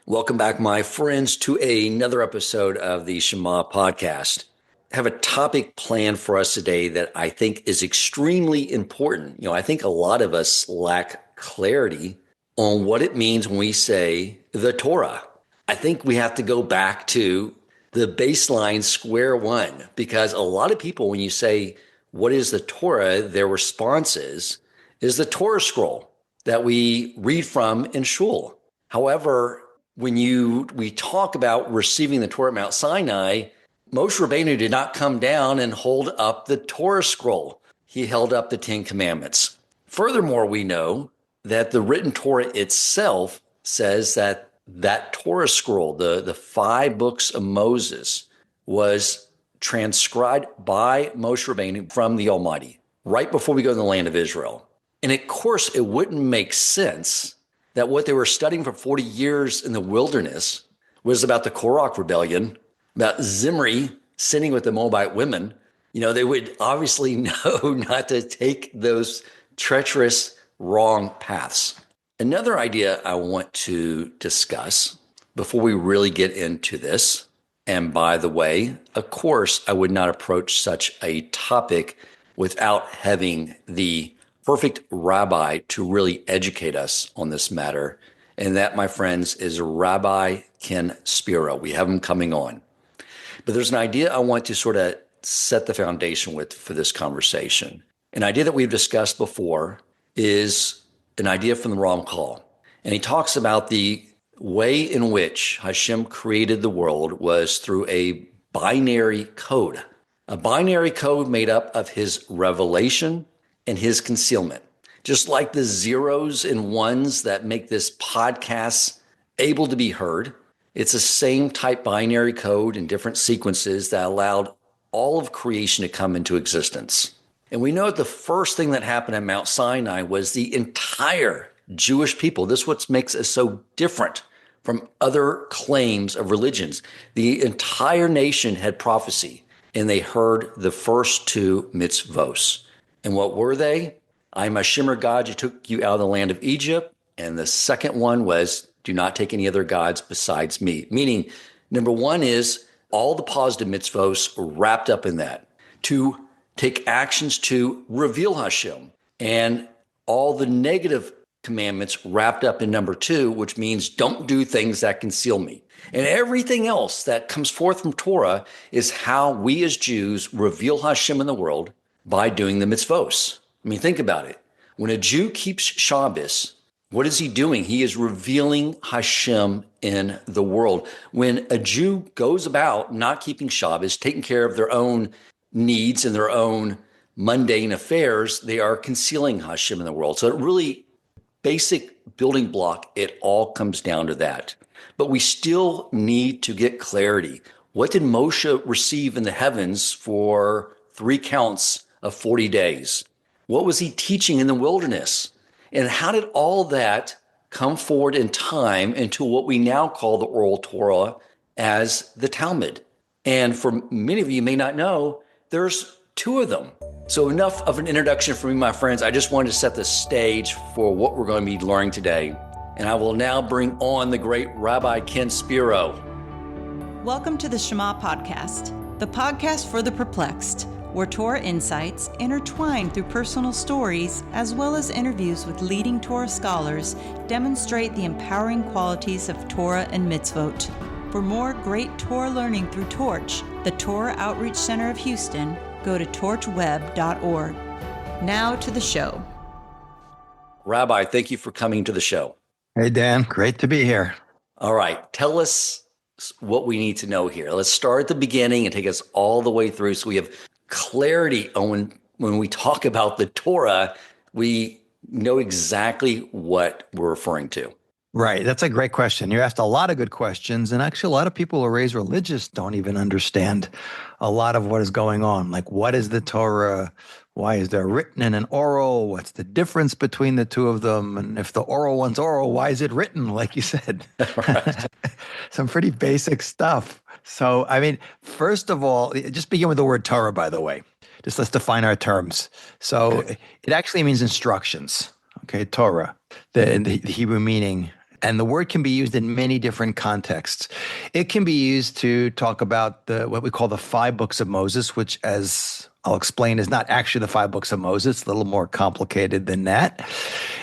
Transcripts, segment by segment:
Welcome back, my friends, to another episode of the Shema podcast. I have a topic planned for us today that I think is extremely important. I think a lot of us lack clarity on what it means when we say the Torah. I think we have to go back to the baseline square one, because a lot of people, when you say, what is the Torah? Their response is the Torah scroll that we read from in shul. However, when we talk about receiving the Torah at Mount Sinai, Moshe Rabbeinu did not come down and hold up the Torah scroll. He held up the Ten Commandments. Furthermore, we know that the written Torah itself says that Torah scroll, the 5 books of Moses, was transcribed by Moshe Rabbeinu from the Almighty right before we go to the land of Israel. And of course, it wouldn't make sense that what they were studying for 40 years in the wilderness was about the Korach rebellion, about Zimri sinning with the Moabite women. They would obviously know not to take those treacherous, wrong paths. Another idea I want to discuss before we really get into this, and by the way, of course, I would not approach such a topic without having the perfect rabbi to really educate us on this matter. And that, my friends, is Rabbi Ken Spiro. We have him coming on. But there's an idea I want to sort of set the foundation with for this conversation. An idea that we've discussed before is an idea from the Ramchal. And he talks about the way in which Hashem created the world was through a binary code. A binary code made up of his revelation and his concealment. Just like the zeros and ones that make this podcast able to be heard, it's the same type binary code in different sequences that allowed all of creation to come into existence. And we know that the first thing that happened at Mount Sinai was the entire Jewish people. This is what makes us so different from other claims of religions. The entire nation had prophecy, and they heard the first 2 mitzvos. And what were they? I am Hashem your God, who took you out of the land of Egypt. And the second one was, do not take any other gods besides me. Meaning, number 1 is all the positive mitzvos wrapped up in that. To take actions to reveal Hashem. And all the negative commandments wrapped up in number 2, which means don't do things that conceal me. And everything else that comes forth from Torah is how we as Jews reveal Hashem in the world by doing the mitzvos. I mean, think about it. When a Jew keeps Shabbos, what is he doing? He is revealing Hashem in the world. When a Jew goes about not keeping Shabbos, taking care of their own needs and their own mundane affairs, they are concealing Hashem in the world. So it really, basic building block, it all comes down to that. But we still need to get clarity. What did Moshe receive in the heavens for 3 counts of 40 days? What was he teaching in the wilderness? And how did all that come forward in time into what we now call the Oral Torah as the Talmud? And for many of you may not know, there's 2 of them. So enough of an introduction for me, my friends. I just wanted to set the stage for what we're going to be learning today. And I will now bring on the great Rabbi Ken Spiro. Welcome to the Shema podcast, the podcast for the perplexed, where Torah insights, intertwined through personal stories, as well as interviews with leading Torah scholars, demonstrate the empowering qualities of Torah and mitzvot. For more great Torah learning through Torch, the Torah Outreach Center of Houston, go to torchweb.org. Now to the show. Rabbi, thank you for coming to the show. Hey, Dan. Great to be here. All right. Tell us what we need to know here. Let's start at the beginning and take us all the way through so we have clarity on when we talk about the Torah, we know exactly what we're referring to. Right. That's a great question. You asked a lot of good questions. And actually, a lot of people who are raised religious don't even understand a lot of what is going on. Like, what is the Torah? Why is there written and an oral? What's the difference between the 2 of them? And if the oral one's oral, why is it written, like you said? Right. Some pretty basic stuff. So, I mean, first of all, just begin with the word Torah, by the way. Just let's define our terms. So It actually means instructions. Okay, Torah, the Hebrew meaning And the word can be used in many different contexts. It can be used to talk about what we call the 5 books of Moses, which, as I'll explain, is not actually the 5 books of Moses. It's a little more complicated than that.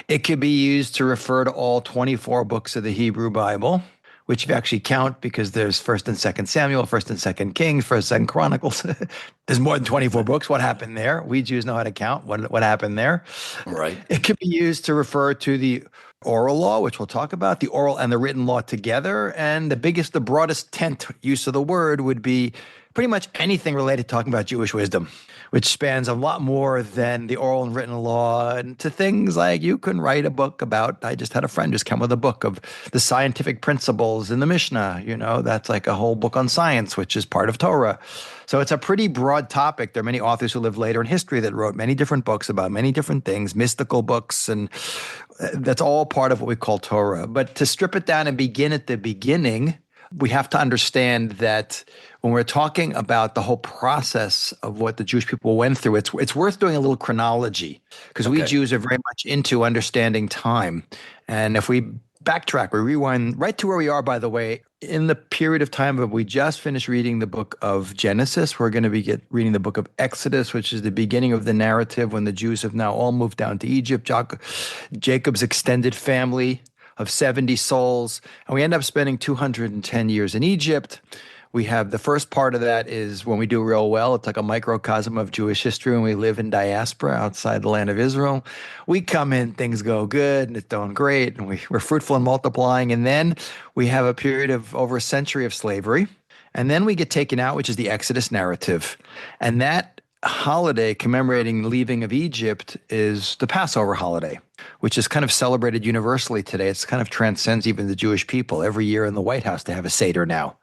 It could be used to refer to all 24 books of the Hebrew Bible, which if you actually count, because there's 1st and 2nd Samuel, 1st and 2nd Kings, 1st and 2nd Chronicles. There's more than 24 books. What happened there? We Jews know how to count. What happened there? Right. It can be used to refer to the oral law, which we'll talk about, the oral and the written law together. And the broadest tent use of the word would be pretty much anything related to talking about Jewish wisdom, which spans a lot more than the oral and written law, and to things like you can write a book about, I just had a friend just come with a book of the scientific principles in the Mishnah. That's like a whole book on science, which is part of Torah. So it's a pretty broad topic. There are many authors who lived later in history that wrote many different books about many different things, mystical books, and that's all part of what we call Torah. But to strip it down and begin at the beginning, we have to understand that when we're talking about the whole process of what the Jewish people went through, it's worth doing a little chronology, because we Jews are very much into understanding time. And if we backtrack, we rewind right to where we are, by the way, in the period of time of we just finished reading the book of Genesis. We're going to be reading the book of Exodus, which is the beginning of the narrative when the Jews have now all moved down to Egypt. Jacob's extended family of 70 souls, and we end up spending 210 years in Egypt. We have the first part of that is when we do real well. It's like a microcosm of Jewish history when we live in diaspora outside the land of Israel. We come in, things go good, and it's doing great, and we're fruitful and multiplying. And then we have a period of over a century of slavery. And then we get taken out, which is the Exodus narrative. And that holiday commemorating the leaving of Egypt is the Passover holiday, which is kind of celebrated universally today. It's kind of transcends even the Jewish people. Every year in the White House, they have a Seder now.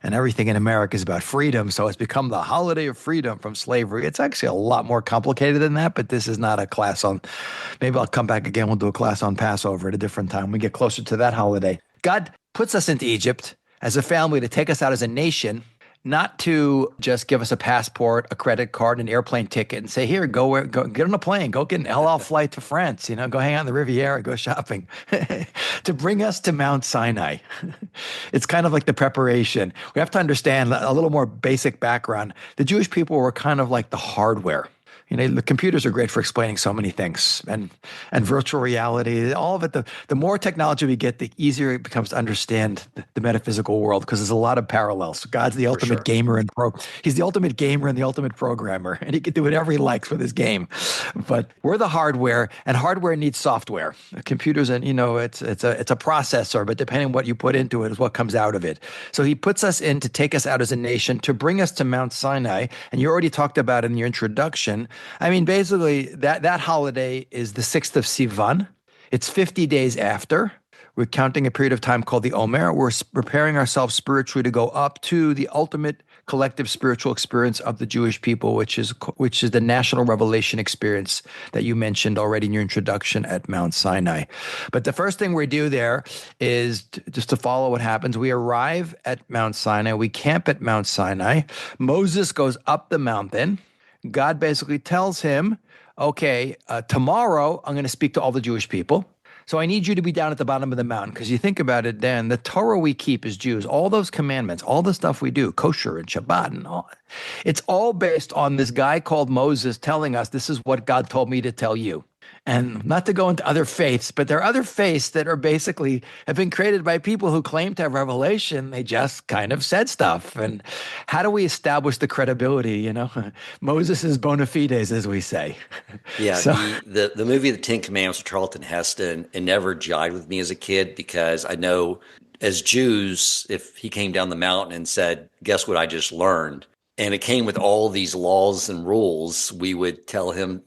And everything in America is about freedom. So it's become the holiday of freedom from slavery. It's actually a lot more complicated than that, but this is not a class on, maybe I'll come back again. We'll do a class on Passover at a different time. We get closer to that holiday. God puts us into Egypt as a family to take us out as a nation, not to just give us a passport, a credit card, an airplane ticket, and say, here, go get on a plane, go get an El Al flight to France, go hang out in the Riviera, go shopping, to bring us to Mount Sinai. It's kind of like the preparation. We have to understand a little more basic background. The Jewish people were kind of like the hardware. The computers are great for explaining so many things, and virtual reality, all of it. The more technology we get, the easier it becomes to understand the metaphysical world, because there's a lot of parallels. God's the ultimate gamer and he's the ultimate gamer and the ultimate programmer, and he can do whatever he likes with his game. But we're the hardware, and hardware needs software. Computers, and it's a processor, but depending on what you put into it is what comes out of it. So he puts us in to take us out as a nation, to bring us to Mount Sinai, and you already talked about it in your introduction. I mean, basically, that holiday is the 6th of Sivan. It's 50 days after. We're counting a period of time called the Omer. We're preparing ourselves spiritually to go up to the ultimate collective spiritual experience of the Jewish people, which is the national revelation experience that you mentioned already in your introduction at Mount Sinai. But the first thing we do there is just to follow what happens. We arrive at Mount Sinai. We camp at Mount Sinai. Moses goes up the mountain. God basically tells him, okay, tomorrow I'm going to speak to all the Jewish people. So I need you to be down at the bottom of the mountain, because you think about it, Dan, the Torah we keep as Jews, all those commandments, all the stuff we do, kosher and Shabbat and all, it's all based on this guy called Moses telling us, this is what God told me to tell you. And not to go into other faiths, but there are other faiths that are basically have been created by people who claim to have revelation. They just kind of said stuff. And how do we establish the credibility? Moses is bona fides, as we say. Yeah, So, the movie The Ten Commandments with Charlton Heston, it never jived with me as a kid, because I know as Jews, if he came down the mountain and said, guess what I just learned? And it came with all these laws and rules, we would tell him,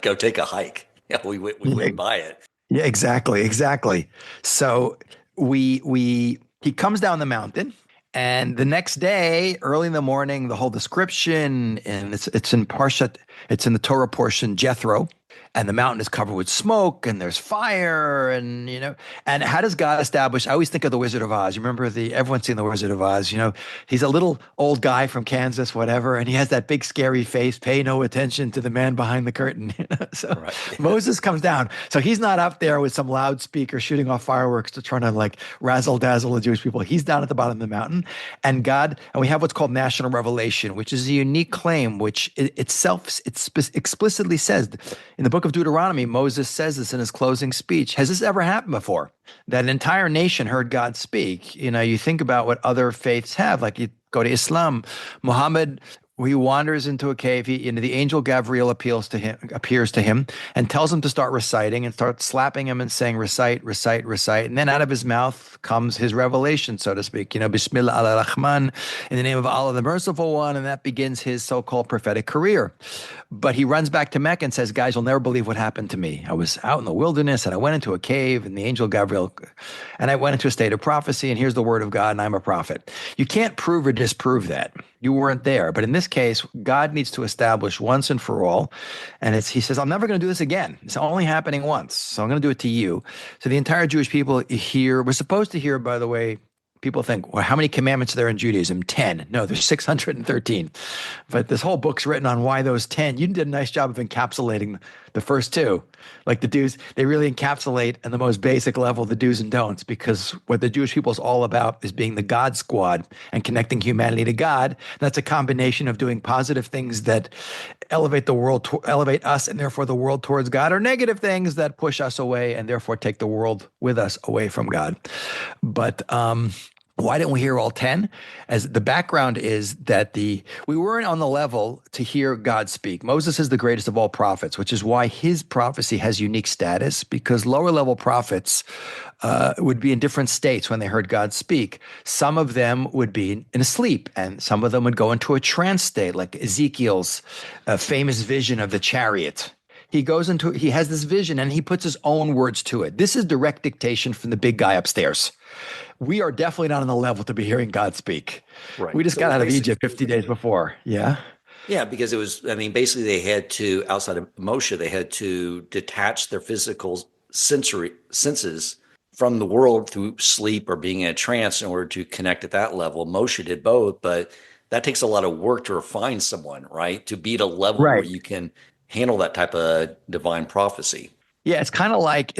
go take a hike. Yeah, we wouldn't buy it. yeah, exactly. So he comes down the mountain, and the next day, early in the morning, the whole description, and it's in Parshat, it's in the Torah portion, Jethro, and the mountain is covered with smoke and there's fire and and how does God establish? I always think of the Wizard of Oz. You remember everyone's seen the Wizard of Oz, he's a little old guy from Kansas, whatever, and he has that big scary face, pay no attention to the man behind the curtain. So Right. Moses comes down. So he's not up there with some loudspeaker shooting off fireworks to try to like razzle dazzle the Jewish people. He's down at the bottom of the mountain, and we have what's called national revelation, which is a unique claim, which explicitly says in the book of Deuteronomy. Moses says this in his closing speech. Has this ever happened before? That an entire nation heard God speak? You think about what other faiths have, like you go to Islam, Muhammad. He wanders into a cave. The angel Gabriel appears to him, and tells him to start reciting and starts slapping him and saying, recite, recite, recite. And then out of his mouth comes his revelation, so to speak. Bismillah ar-Rahman, in the name of Allah, the Merciful One. And that begins his so-called prophetic career. But he runs back to Mecca and says, guys, you'll never believe what happened to me. I was out in the wilderness and I went into a cave and the angel Gabriel, and I went into a state of prophecy, and here's the word of God and I'm a prophet. You can't prove or disprove that. You weren't there. But in this case, God needs to establish once and for all. And he says, I'm never going to do this again. It's only happening once. So I'm going to do it to you. So the entire Jewish people we're supposed to hear, by the way, people think, well, how many commandments are there in Judaism? 10. No, there's 613. But this whole book's written on why those 10. You did a nice job of encapsulating the first two. Like the do's, they really encapsulate at the most basic level the do's and don'ts, because what the Jewish people is all about is being the God squad and connecting humanity to God. That's a combination of doing positive things that elevate the world, elevate us and therefore the world towards God, or negative things that push us away and therefore take the world with us away from God. But why didn't we hear all 10? As the background is that we weren't on the level to hear God speak. Moses is the greatest of all prophets, which is why his prophecy has unique status, because lower level prophets would be in different states when they heard God speak. Some of them would be in a sleep, and some of them would go into a trance state, like Ezekiel's famous vision of the chariot. He has this vision and he puts his own words to it. This is direct dictation from the big guy upstairs. We are definitely not on the level to be hearing God speak. Right. We just got out of Egypt 50 days before. Yeah. Yeah, because it was, basically they had to, outside of Moshe, they had to detach their physical senses from the world through sleep or being in a trance in order to connect at that level. Moshe did both, but that takes a lot of work to refine someone, right? To be at a level where you can handle that type of divine prophecy. Yeah, it's kind of like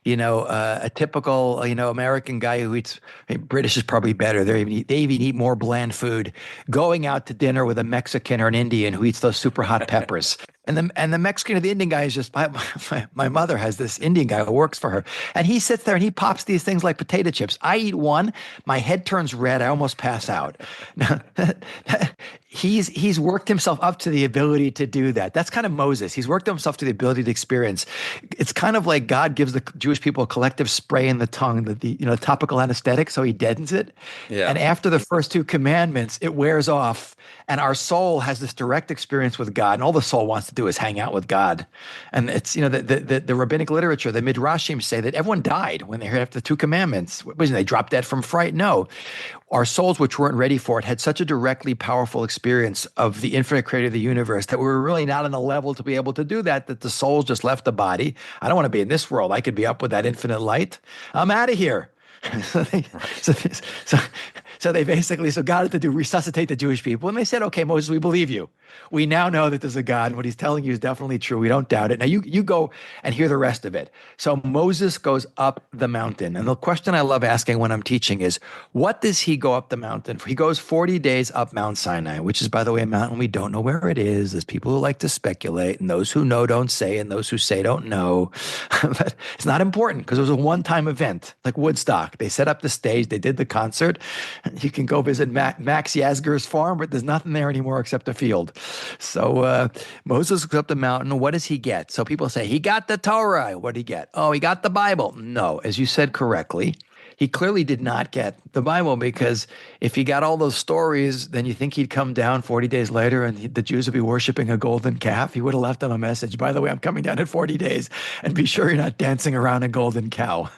a typical American guy who eats. British is probably better. They even eat more bland food. Going out to dinner with a Mexican or an Indian who eats those super hot peppers. And the Mexican or the Indian guy is just, my mother has this Indian guy who works for her. And he sits there and he pops these things like potato chips. I eat one, my head turns red, I almost pass out. Now, he's worked himself up to the ability to do that. That's kind of Moses. He's worked himself to the ability to experience. It's kind of like God gives the Jewish people a collective spray in the tongue, the topical anesthetic, so he deadens it. Yeah. And after the first two commandments, it wears off. And our soul has this direct experience with God, and all the soul wants to do is hang out with God. And it's the rabbinic literature, the midrashim say that everyone died when they heard after the two commandments. They dropped dead from fright? No, our souls, which weren't ready for it, had such a directly powerful experience of the infinite creator of the universe that we were really not on the level to be able to do that. That the souls just left the body. I don't want to be in this world. I could be up with that infinite light. I'm out of here. So they basically, God had to resuscitate the Jewish people. And they said, okay, Moses, we believe you. We now know that there's a God, and what he's telling you is definitely true. We don't doubt it. Now you go and hear the rest of it. So Moses goes up the mountain. And the question I love asking when I'm teaching is, what does he go up the mountain for? He goes 40 days up Mount Sinai, which is, by the way, a mountain we don't know where it is. There's people who like to speculate, and those who know don't say, and those who say don't know. But it's not important because it was a one-time event, like Woodstock. They set up the stage. They did the concert. You can go visit Max Yasgur's farm, but there's nothing there anymore except a field. So Moses goes up the mountain. What does he get? So people say, he got the Torah. What did he get? Oh, he got the Bible. No, as you said correctly, he clearly did not get the Bible, because if he got all those stories, then you think he'd come down 40 days later and the Jews would be worshiping a golden calf. He would have left them a message. By the way, I'm coming down in 40 days, and be sure you're not dancing around a golden cow.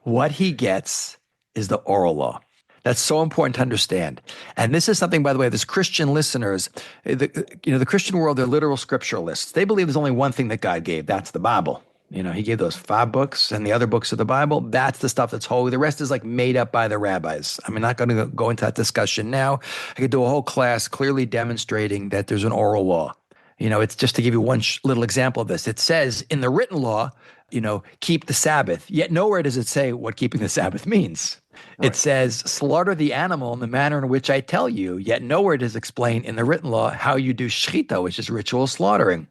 What he gets is the oral law. That's so important to understand. And this is something, by the way, this Christian listeners, the Christian world, they're literal scripturalists. They believe there's only one thing that God gave. That's the Bible. He gave those 5 books and the other books of the Bible. That's the stuff that's holy. The rest is like made up by the rabbis. I'm not going to go into that discussion now. I could do a whole class clearly demonstrating that there's an oral law. It's just to give you one little example of this. It says in the written law, keep the Sabbath. Yet nowhere does it say what keeping the Sabbath means. Right. It says, slaughter the animal in the manner in which I tell you, yet nowhere does it explain in the written law how you do shechita, which is ritual slaughtering.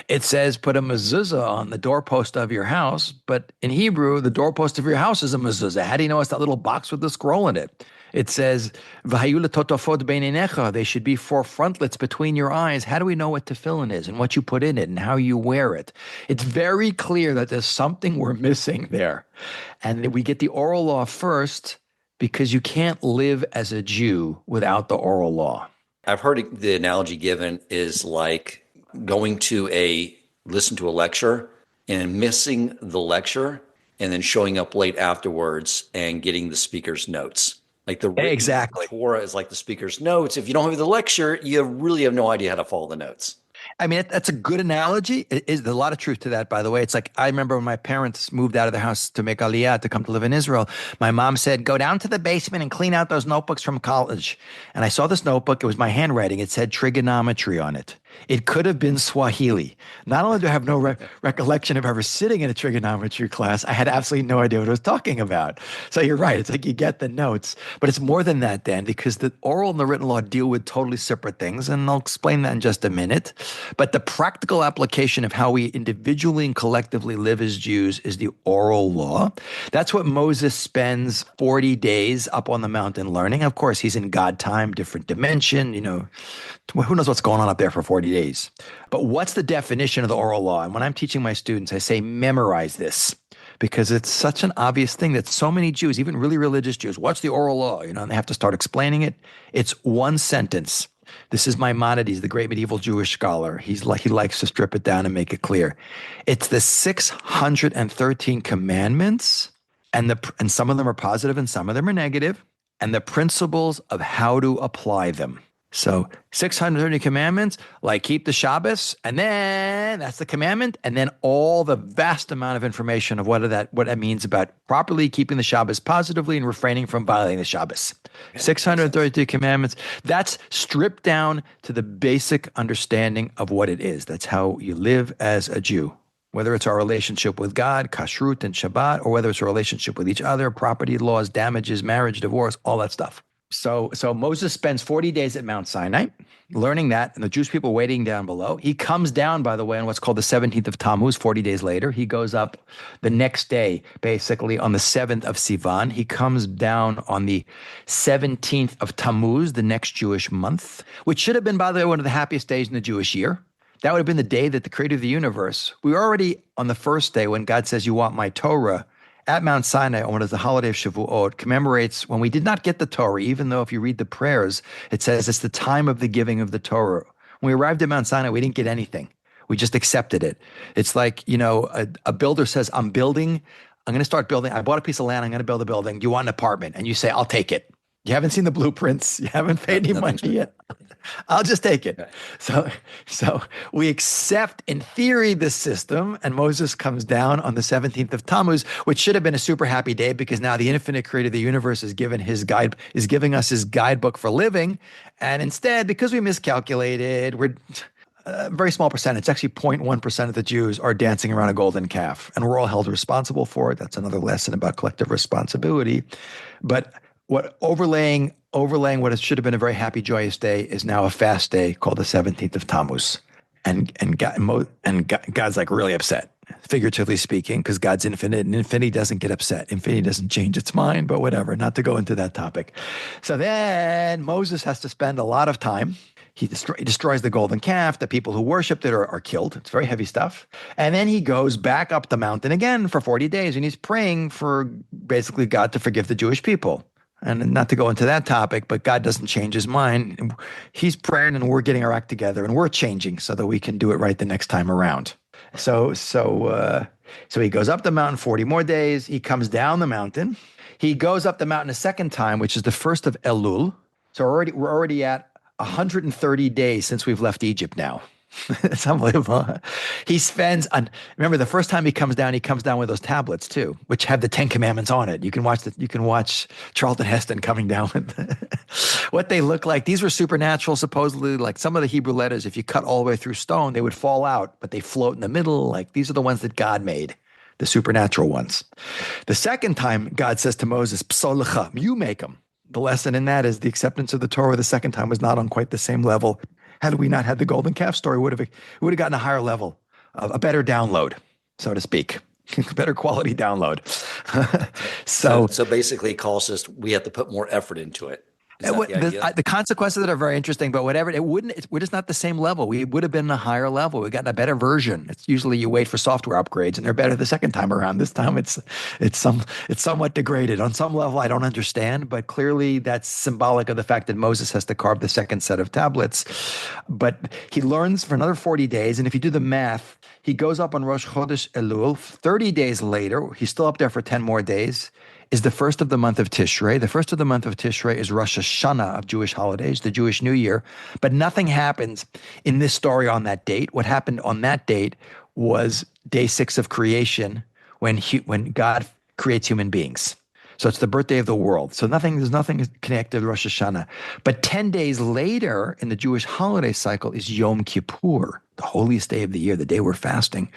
It says, put a mezuzah on the doorpost of your house, but in Hebrew, the doorpost of your house is a mezuzah. How do you know it's that little box with the scroll in it? It says, V'hayu letotofot beinenecha, they should be 4 frontlets between your eyes. How do we know what tefillin is and what you put in it and how you wear it? It's very clear that there's something we're missing there. And we get the oral law first because you can't live as a Jew without the oral law. I've heard the analogy given is like going to listen to a lecture and missing the lecture and then showing up late afterwards and getting the speaker's notes. Like the written Torah is like the speaker's notes. If you don't have the lecture, you really have no idea how to follow the notes. I mean, that's a good analogy. There's a lot of truth to that, by the way. It's like, I remember when my parents moved out of their house to make Aliyah, to come to live in Israel, my mom said, go down to the basement and clean out those notebooks from college. And I saw this notebook. It was my handwriting. It said trigonometry on it. It could have been Swahili. Not only do I have no recollection of ever sitting in a trigonometry class, I had absolutely no idea what I was talking about. So you're right. It's like you get the notes. But it's more than that, Dan, because the oral and the written law deal with totally separate things. And I'll explain that in just a minute. But the practical application of how we individually and collectively live as Jews is the oral law. That's what Moses spends 40 days up on the mountain learning. Of course, he's in God time, different dimension, who knows what's going on up there for 40 days. But what's the definition of the oral law? And when I'm teaching my students, I say, memorize this, because it's such an obvious thing that so many Jews, even really religious Jews, what's the oral law? And they have to start explaining it. It's one sentence. This is Maimonides, the great medieval Jewish scholar. He likes to strip it down and make it clear. It's the 613 commandments, and some of them are positive and some of them are negative, and the principles of how to apply them. So 630 commandments, like keep the Shabbos, and then that's the commandment, and then all the vast amount of information of what that means about properly keeping the Shabbos positively and refraining from violating the Shabbos. 632 commandments, that's stripped down to the basic understanding of what it is. That's how you live as a Jew, whether it's our relationship with God, kashrut and Shabbat, or whether it's a relationship with each other, property laws, damages, marriage, divorce, all that stuff. So Moses spends 40 days at Mount Sinai learning that, and the Jewish people waiting down below. He comes down, by the way, on what's called the 17th of Tammuz, 40 days later. He goes up the next day, basically on the 7th of Sivan. He comes down on the 17th of Tammuz, the next Jewish month, which should have been, by the way, one of the happiest days in the Jewish year. That would have been the day that the creator of the universe, we were already on the first day when God says, you want my Torah, at Mount Sinai, on what is the holiday of Shavuot, commemorates when we did not get the Torah, even though if you read the prayers, it says it's the time of the giving of the Torah. When we arrived at Mount Sinai, we didn't get anything. We just accepted it. It's like, a builder says, I'm going to start building. I bought a piece of land. I'm going to build a building. You want an apartment? And you say, I'll take it. You haven't seen the blueprints. You haven't paid any money yet. I'll just take it. So we accept, in theory, this system, and Moses comes down on the 17th of Tammuz, which should have been a super happy day because now the infinite creator of the universe is giving us his guidebook for living. And instead, because we miscalculated, we're a very small percentage, actually 0.1% of the Jews are dancing around a golden calf, and we're all held responsible for it. That's another lesson about collective responsibility. But what overlaying what it should have been a very happy, joyous day is now a fast day called the 17th of Tammuz. And God's like really upset, figuratively speaking, because God's infinite, and infinity doesn't get upset. Infinity doesn't change its mind, but whatever, not to go into that topic. So then Moses has to spend a lot of time. He destroys the golden calf. The people who worshipped it are killed. It's very heavy stuff. And then he goes back up the mountain again for 40 days, and he's praying for basically God to forgive the Jewish people. And not to go into that topic, but God doesn't change his mind. He's praying and we're getting our act together and we're changing so that we can do it right the next time around. So he goes up the mountain 40 more days. He comes down the mountain. He goes up the mountain a second time, which is the first of Elul. So we're already at 130 days since we've left Egypt now. It's unbelievable. He spends on, remember the first time he comes down with those tablets too, which have the 10 commandments on it. You can watch Charlton Heston coming down with what they look like. These were supernatural, supposedly. Like some of the Hebrew letters, if you cut all the way through stone, they would fall out, but they float in the middle. Like these are the ones that God made, the supernatural ones. The second time God says to Moses, Psolecha, you make them. The lesson in that is the acceptance of the Torah the second time was not on quite the same level. Had we not had the golden calf story, we would have gotten a higher level, a better download, so to speak, better quality download. So basically, it calls us. We have to put more effort into it. Is that the idea? The consequences that are very interesting, but whatever, we're just not the same level. We would have been a higher level. We got a better version. It's usually you wait for software upgrades and they're better the second time around. This time it's somewhat degraded. On some level, I don't understand, but clearly that's symbolic of the fact that Moses has to carve the second set of tablets. But he learns for another 40 days. And if you do the math, he goes up on Rosh Chodesh Elul. 30 days later, he's still up there for 10 more days, is the first of the month of Tishrei. The first of the month of Tishrei is Rosh Hashanah of Jewish holidays, the Jewish New Year. But nothing happens in this story on that date. What happened on that date was day 6 of creation, when God creates human beings. So it's the birthday of the world. So there's nothing connected to Rosh Hashanah. But 10 days later in the Jewish holiday cycle is Yom Kippur, the holiest day of the year, the day we're fasting.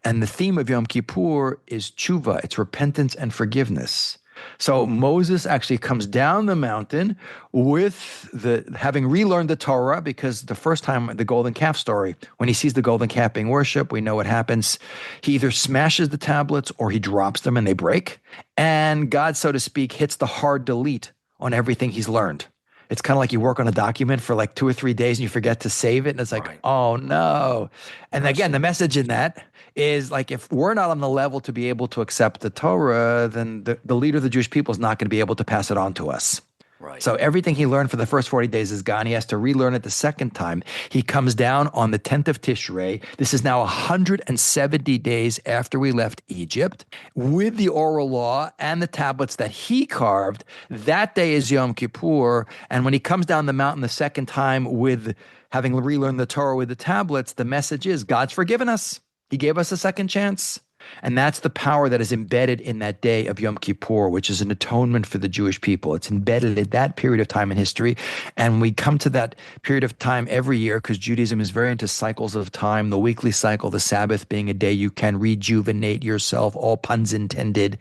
And the theme of Yom Kippur is tshuva, it's repentance and forgiveness. So Moses actually comes down the mountain with having relearned the Torah, because the first time, the golden calf story, when he sees the golden calf being worshipped, we know what happens. He either smashes the tablets or he drops them and they break. And God, so to speak, hits the hard delete on everything he's learned. It's kind of like you work on a document for like 2 or 3 days and you forget to save it. And it's like, right. Oh no. And again, the message in that is like, if we're not on the level to be able to accept the Torah, then the leader of the Jewish people is not going to be able to pass it on to us. Right. So everything he learned for the first 40 days is gone. He has to relearn it the second time. He comes down on the 10th of Tishrei. This is now 170 days after we left Egypt with the oral law and the tablets that he carved. That day is Yom Kippur. And when he comes down the mountain the second time with having relearned the Torah with the tablets, the message is God's forgiven us. He gave us a second chance. And that's the power that is embedded in that day of Yom Kippur, which is an atonement for the Jewish people. It's embedded at that period of time in history. And we come to that period of time every year because Judaism is very into cycles of time, the weekly cycle, the Sabbath being a day you can rejuvenate yourself, all puns intended.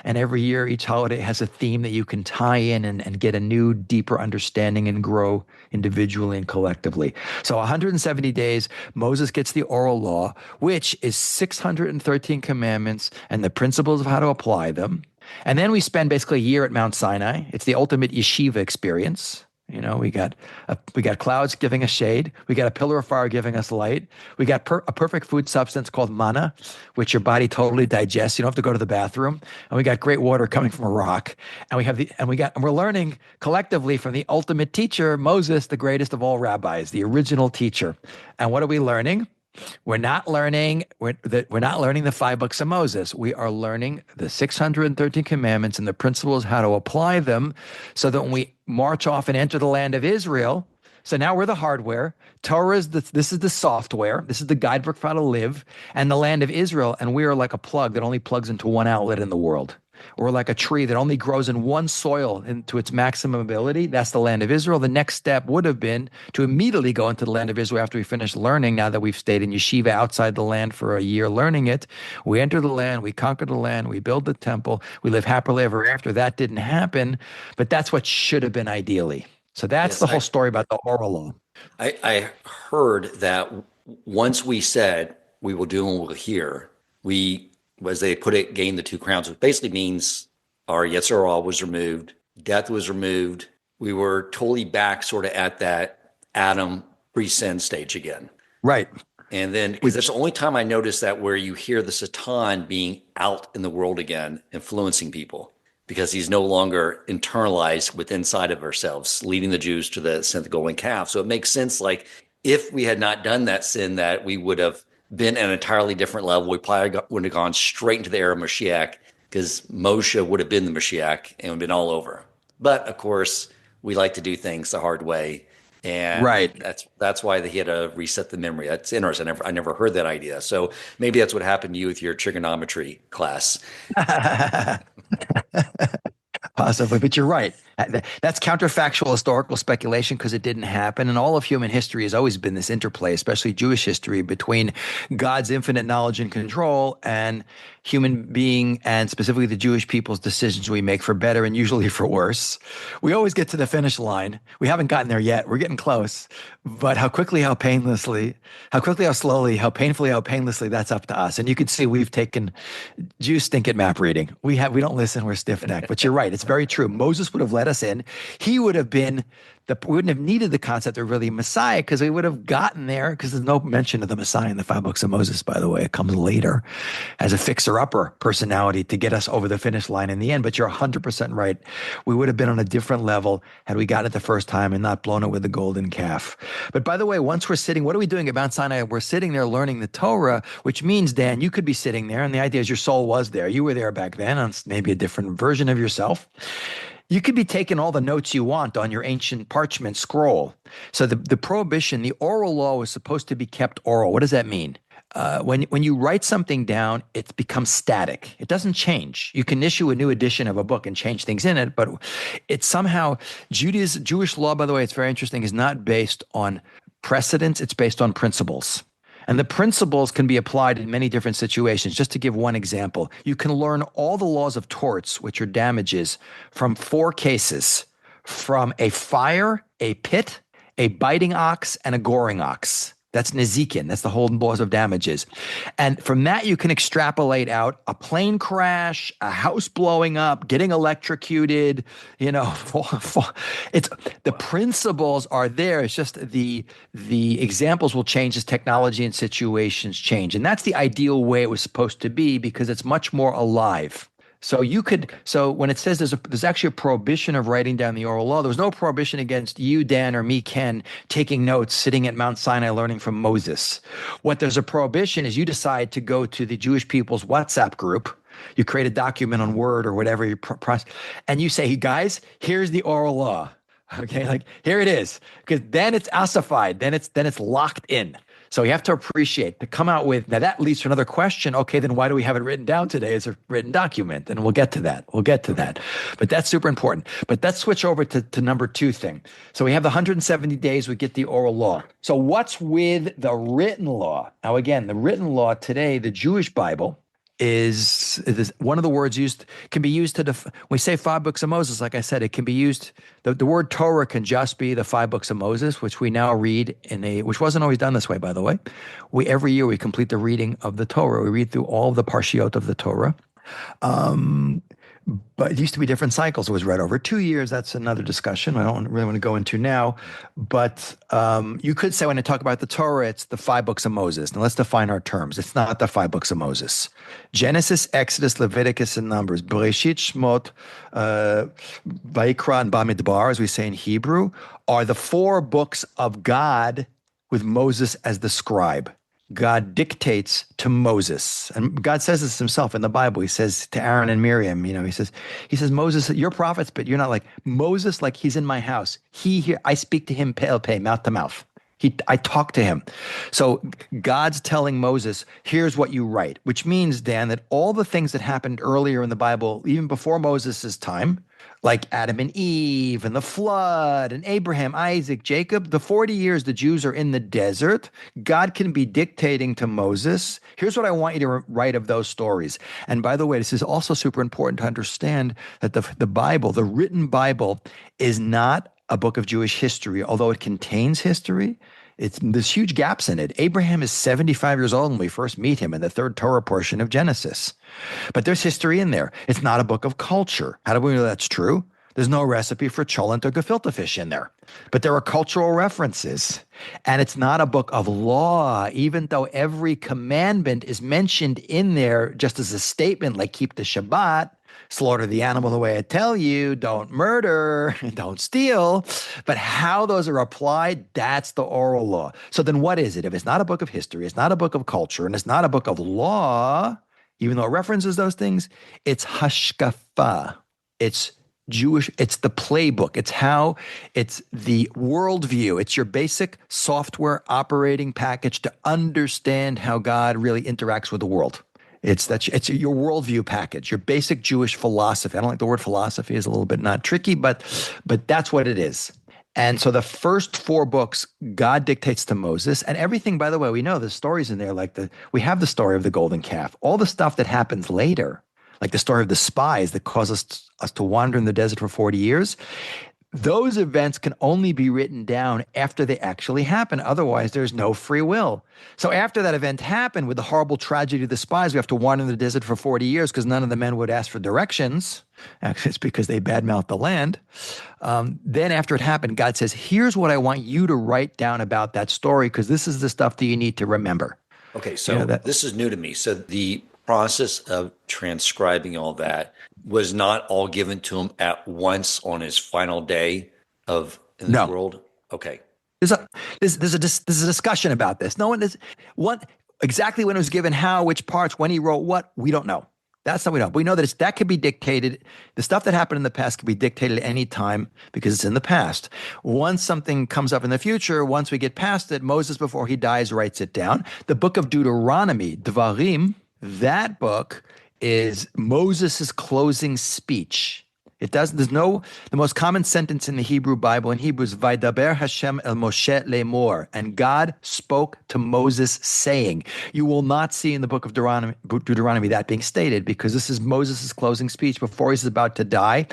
And every year, each holiday has a theme that you can tie in and get a new, deeper understanding and grow individually and collectively. So 170 days, Moses gets the oral law, which is 613 commandments and the principles of how to apply them. And then we spend basically a year at Mount Sinai. It's the ultimate yeshiva experience. You know, we got clouds giving us shade. We got a pillar of fire giving us light. We got a perfect food substance called manna, which your body totally digests. You don't have to go to the bathroom. And we got great water coming from a rock. And we're learning collectively from the ultimate teacher, Moses, the greatest of all rabbis, the original teacher. And what are we learning? We're not learning the 5 books of Moses. We are learning the 613 commandments and the principles, how to apply them, so that when we march off and enter the land of Israel, so now we're the hardware, Torah this is the software, this is the guidebook for how to live, and the land of Israel, and we are like a plug that only plugs into one outlet in the world. Or like a tree that only grows in one soil into its maximum ability. That's the land of Israel. The next step would have been to immediately go into the land of Israel after we finish learning. Now that we've stayed in yeshiva outside the land for a year learning it, we enter the land, we conquer the land, we build the temple, we live happily ever after. That didn't happen, but that's what should have been ideally. So that's the whole story about the oral law. I heard that once we said we will do and we'll hear, as they put it, gain the 2 crowns, which basically means our Yetzer Hara was removed, death was removed. We were totally back sort of at that Adam pre-sin stage again. Right. And then, because that's the only time I noticed that where you hear the Satan being out in the world again, influencing people, because he's no longer internalized within inside of ourselves, leading the Jews to the sin of the golden calf. So it makes sense, like, if we had not done that sin, that we would have been at an entirely different level. We probably would have gone straight into the era of Mashiach, because Moshe would have been the Mashiach and it would have been all over. But of course, we like to do things the hard way. And Right. that's why he had to reset the memory. That's interesting. I never heard that idea. So maybe that's what happened to you with your trigonometry class. Possibly, but you're right. That's counterfactual historical speculation because it didn't happen. And all of human history has always been this interplay, especially Jewish history, between God's infinite knowledge and control and human being and specifically the Jewish people's decisions we make for better and usually for worse. We always get to the finish line. We haven't gotten there yet. We're getting close. But how quickly, how painlessly, how quickly, how slowly, how painfully, how painlessly, that's up to us. And you can see we've taken Jews stink at map reading. We don't listen, we're stiff-necked. But you're right, it's very true. Moses would have let us in. He would have been we wouldn't have needed the concept of really Messiah because we would have gotten there because there's no mention of the Messiah in the 5 books of Moses, by the way. It comes later as a fixer-upper personality to get us over the finish line in the end. But you're 100% right. We would have been on a different level had we gotten it the first time and not blown it with the golden calf. But by the way, once we're sitting, what are we doing at Mount Sinai? We're sitting there learning the Torah, which means, Dan, you could be sitting there, and the idea is your soul was there. You were there back then on maybe a different version of yourself. You could be taking all the notes you want on your ancient parchment scroll. So the prohibition, the oral law was supposed to be kept oral. What does that mean? When you write something down, it becomes static. It doesn't change. You can issue a new edition of a book and change things in it, but it's somehow Jewish law, by the way, it's very interesting, is not based on precedents. It's based on principles. And the principles can be applied in many different situations. Just to give one example, you can learn all the laws of torts, which are damages, from 4 cases, from a fire, a pit, a biting ox, and a goring ox. That's Nezikin. That's the whole laws of damages. And from that, you can extrapolate out a plane crash, a house blowing up, getting electrocuted, it's the principles are there. It's just the examples will change as technology and situations change. And that's the ideal way it was supposed to be because it's much more alive. So when it says there's actually a prohibition of writing down the oral law, there was no prohibition against you, Dan, or me, Ken, taking notes, sitting at Mount Sinai learning from Moses. What there's a prohibition is you decide to go to the Jewish people's WhatsApp group. You create a document on Word or whatever and you say, hey, guys, here's the oral law. Okay, like here it is. Because then it's ossified, then it's locked in. So you have to appreciate to come out with, now that leads to another question. Okay, then why do we have it written down today as a written document? And we'll get to that. But that's super important. But let's switch over to number 2 thing. So we have the 170 days, we get the oral law. So what's with the written law? Now, again, the written law today, the Jewish Bible, is one of the words can be used when we say 5 books of Moses, like I said, it can be used, the word Torah can just be the 5 books of Moses, which we now read which wasn't always done this way, by the way. Every year we complete the reading of the Torah. We read through all the parshiot of the Torah. But it used to be different cycles. It was read over 2 years. That's another discussion I don't really want to go into now. But you could say when I talk about the Torah, it's the 5 books of Moses. Now let's define our terms. It's not the 5 books of Moses. Genesis, Exodus, Leviticus, and Numbers, Bereshit, Shmot, Vayikra, and Bamidbar, as we say in Hebrew, are the 4 books of God with Moses as the scribe. God dictates to Moses, and God says this himself in the Bible. He says to Aaron and Miriam, he says, Moses, you're prophets, but you're not like Moses, like he's in my house. I speak to him pale, mouth to mouth. I talk to him. So God's telling Moses, here's what you write, which means, Dan, that all the things that happened earlier in the Bible, even before Moses' time, like Adam and Eve and the flood and Abraham, Isaac, Jacob, the 40 years the Jews are in the desert, God can be dictating to Moses, here's what I want you to write of those stories. And by the way, this is also super important to understand that the Bible, the written Bible, is not a book of Jewish history, although it contains history. There's huge gaps in it. Abraham is 75 years old when we first meet him in the 3rd Torah portion of Genesis. But there's history in there. It's not a book of culture. How do we know that's true? There's no recipe for cholent or gefilte fish in there. But there are cultural references. And it's not a book of law, even though every commandment is mentioned in there just as a statement, like keep the Shabbat, slaughter the animal the way I tell you, don't murder, don't steal. But how those are applied, that's the oral law. So then what is it? If it's not a book of history, it's not a book of culture, and it's not a book of law, even though it references those things, it's hashkafa. It's Jewish, it's the playbook. It's the worldview. It's your basic software operating package to understand how God really interacts with the world. It's your worldview package, your basic Jewish philosophy. I don't like the word philosophy; is a little bit not tricky, but that's what it is. And so the first 4 books, God dictates to Moses, and everything. By the way, we know the stories in there. We have the story of the golden calf, all the stuff that happens later, like the story of the spies that caused us to wander in the desert for 40 years. Those events can only be written down after they actually happen. Otherwise, there's no free will. So after that event happened with the horrible tragedy of the spies, we have to wander in the desert for 40 years because none of the men would ask for directions. Actually, it's because they badmouthed the land. Then after it happened, God says, here's what I want you to write down about that story because this is the stuff that you need to remember. Okay, so this is new to me. So the process of transcribing all that was not all given to him at once on his final day in this world? Okay. There's a discussion about this. No one is exactly when it was given, how, which parts, when he wrote what, we don't know. That's not we know. But we know that that could be dictated. The stuff that happened in the past could be dictated at any time because it's in the past. Once something comes up in the future, once we get past it, Moses, before he dies, writes it down. The book of Deuteronomy, Devarim, that book is Moses' closing speech. The most common sentence in the Hebrew Bible in Hebrew is Vaydaber Hashem el Moshe lemor, and God spoke to Moses saying. You will not see in the book of Deuteronomy that being stated because this is Moses' closing speech before he's about to die.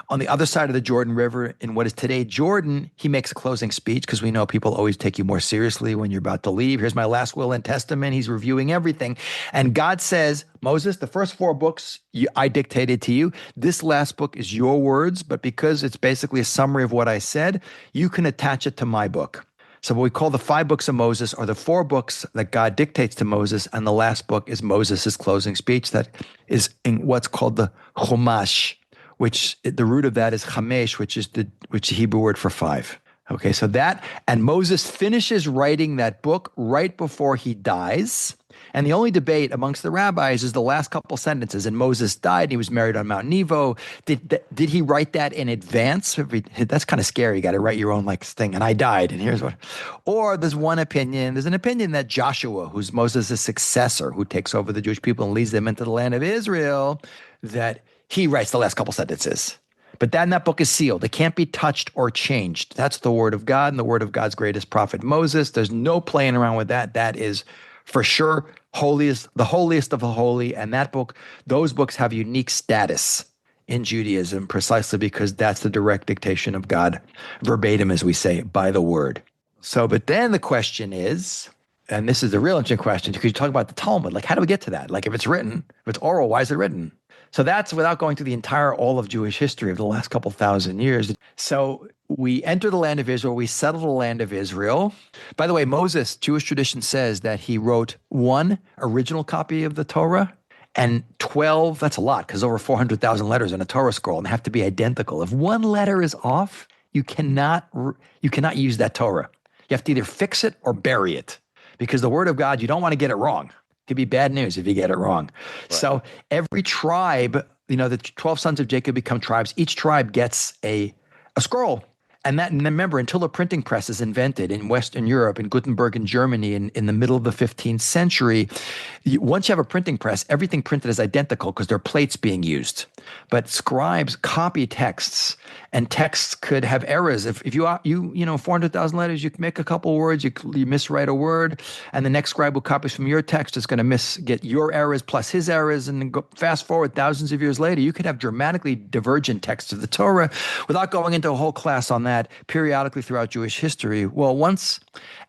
On the other side of the Jordan River, in what is today Jordan, he makes a closing speech because we know people always take you more seriously when you're about to leave. Here's my last will and testament. He's reviewing everything. And God says, Moses, the first 4 books I dictated to you. This last book is your words, but because it's basically a summary of what I said, you can attach it to my book. So what we call the 5 books of Moses are the 4 books that God dictates to Moses, and the last book is Moses' closing speech that is in what's called the Chumash, which the root of that is Chamesh, which is the Hebrew word for 5. Okay, so and Moses finishes writing that book right before he dies. And the only debate amongst the rabbis is the last couple sentences. And Moses died, and he was married on Mount Nebo. Did he write that in advance? That's kind of scary. You got to write your own thing. And I died, and here's what. Or there's one opinion. There's an opinion that Joshua, who's Moses' successor, who takes over the Jewish people and leads them into the land of Israel, that he writes the last couple sentences. But then that book is sealed. It can't be touched or changed. That's the word of God and the word of God's greatest prophet, Moses. There's no playing around with that. That is for sure the holiest of the holy. And those books have unique status in Judaism precisely because that's the direct dictation of God, verbatim, as we say, by the word. So, but then the question is, and this is the real interesting question, because you talk about the Talmud, how do we get to that? If it's written, if it's oral, why is it written? So that's without going through all of Jewish history of the last couple thousand years. So we enter the land of Israel. We settle the land of Israel. By the way, Moses, Jewish tradition says that he wrote 1 original copy of the Torah and 12, that's a lot because over 400,000 letters in a Torah scroll and they have to be identical. If one letter is off, you cannot use that Torah. You have to either fix it or bury it because the word of God, you don't want to get it wrong. Could be bad news if you get it wrong. Right. So every tribe, the 12 sons of Jacob become tribes. Each tribe gets a scroll. And remember, until the printing press is invented in Western Europe, in Gutenberg in Germany, in the middle of the 15th century, once you have a printing press, everything printed is identical because there are plates being used. But scribes copy texts, and texts could have errors. If you 400,000 letters, you can make a couple words, you miswrite a word, and the next scribe who copies from your text is going to get your errors plus his errors, and then fast forward thousands of years later, you could have dramatically divergent texts of the Torah without going into a whole class on that periodically throughout Jewish history. Well, once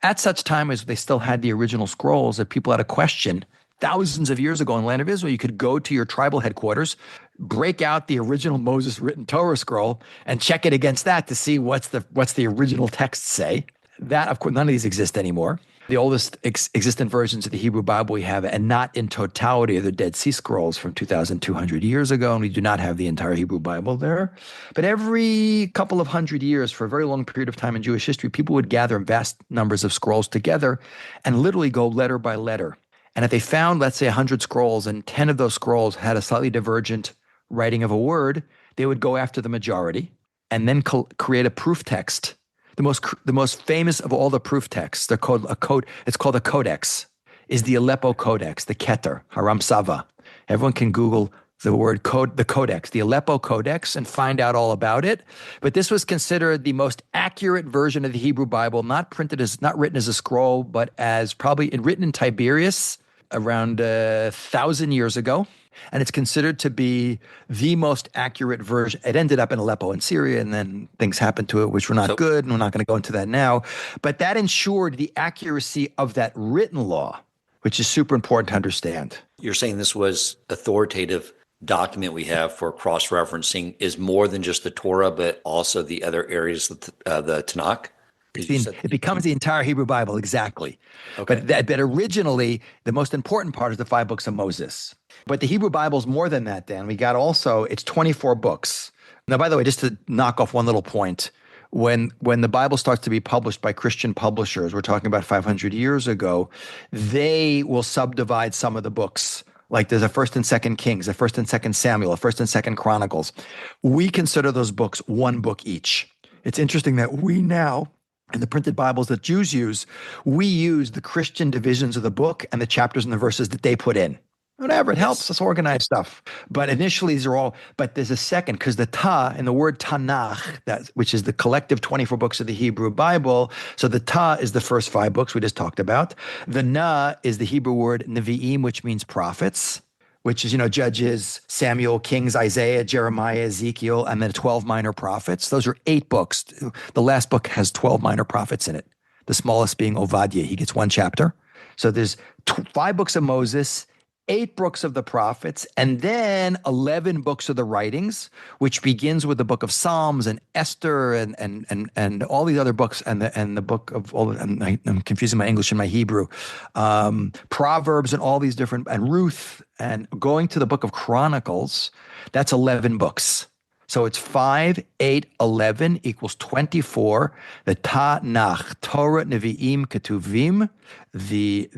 at such time as they still had the original scrolls, that people had a question thousands of years ago in the land of Israel, you could go to your tribal headquarters, break out the original Moses written Torah scroll, and check it against that to see what's the original text say. That, of course, none of these exist anymore. The oldest existent versions of the Hebrew Bible we have, and not in totality, are the Dead Sea Scrolls from 2,200 years ago, and we do not have the entire Hebrew Bible there. But every couple of hundred years, for a very long period of time in Jewish history, people would gather vast numbers of scrolls together and literally go letter by letter And if they found, let's say, 100 scrolls and 10 of those scrolls had a slightly divergent writing of a word, they would go after the majority and then create a proof text. The most famous of all the proof texts, they're called a code. It's called a codex, is the Aleppo Codex, the Keter, Haram Sava. Everyone can Google the word code, the codex, the Aleppo Codex, and find out all about it. But this was considered the most accurate version of the Hebrew Bible, not written as a scroll, but as probably written in Tiberias around 1,000 years ago. And it's considered to be the most accurate version. It ended up in Aleppo in Syria, and then things happened to it, which were not good, and we're not going to go into that now. But that ensured the accuracy of that written law, which is super important to understand. You're saying this was authoritative document we have for cross-referencing is more than just the Torah, but also the other areas of the Tanakh? It becomes the entire Hebrew Bible, exactly. Okay. But originally, the most important part is the 5 books of Moses. But the Hebrew Bible is more than that, Dan. It's 24 books. Now, by the way, just to knock off one little point, when the Bible starts to be published by Christian publishers, we're talking about 500 years ago, they will subdivide some of the books. Like there's a 1st and 2nd Kings, a 1st and 2nd Samuel, a 1st and 2nd Chronicles. We consider those books one book each. It's interesting that we now, in the printed Bibles that Jews use, we use the Christian divisions of the book and the chapters and the verses that they put in. Whatever, it helps us organize stuff. But initially, but there's a second, because the Ta in the word Tanakh, which is the collective 24 books of the Hebrew Bible. So the Ta is the first 5 books we just talked about. The Na is the Hebrew word Nevi'im, which means prophets, which is, Judges, Samuel, Kings, Isaiah, Jeremiah, Ezekiel, and then 12 minor prophets. Those are 8 books. The last book has 12 minor prophets in it, the smallest being Obadiah. He gets 1 chapter. So there's 5 books of Moses, 8 books of the prophets, and then 11 books of the writings, which begins with the book of Psalms and Esther and all these other books, and the book of all. I'm confusing my English and my Hebrew, Proverbs and all these different, and Ruth, and going to the book of Chronicles. That's 11 books. So it's 5, 8, 11 equals 24. The Tanakh, Torah, Nevi'im, Ketuvim, the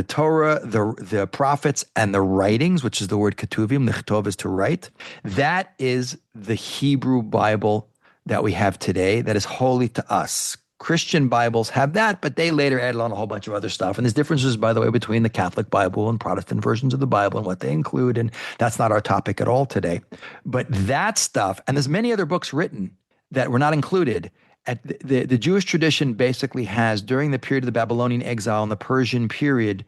Torah, the prophets, and the writings, which is the word Ketuvim. Nechtov is to write. That is the Hebrew Bible that we have today. That is holy to us. Christian Bibles have that, but they later added on a whole bunch of other stuff. And there's differences, by the way, between the Catholic Bible and Protestant versions of the Bible and what they include. And that's not our topic at all today. But that stuff, and there's many other books written that were not included. The Jewish tradition basically has, during the period of the Babylonian exile and the Persian period,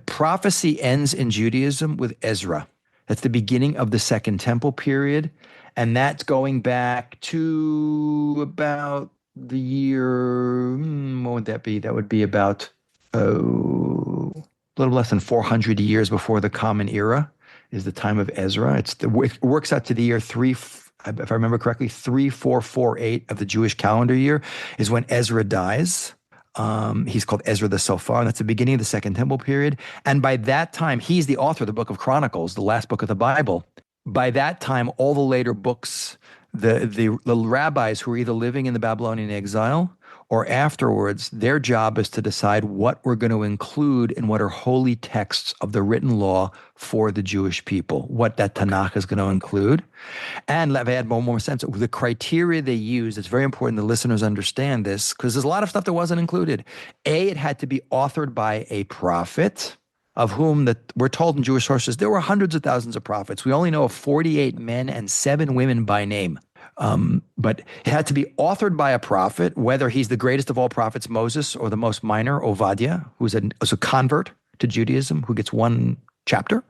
prophecy ends in Judaism with Ezra. That's the beginning of the Second Temple period. And that's going back to about the year, what would that be? That would be about a little less than 400 years before the Common Era is the time of Ezra. It works out to the year 3, if I remember correctly, 3448 of the Jewish calendar year is when Ezra dies. He's called Ezra the Sophar, and that's the beginning of the Second Temple period. And by that time, he's the author of the book of Chronicles, the last book of the Bible. By that time, all the later books, the rabbis who were either living in the Babylonian exile or afterwards, their job is to decide what we're going to include in what are holy texts of the written law for the Jewish people, what that Tanakh is going to include. And let me add more sense. The criteria they use, it's very important the listeners understand this, because there's a lot of stuff that wasn't included. It had to be authored by a prophet, of whom we're told in Jewish sources there were hundreds of thousands of prophets. We only know of 48 men and 7 women by name. But it had to be authored by a prophet, whether he's the greatest of all prophets, Moses, or the most minor, Obadiah, who's a convert to Judaism, who gets 1 chapter.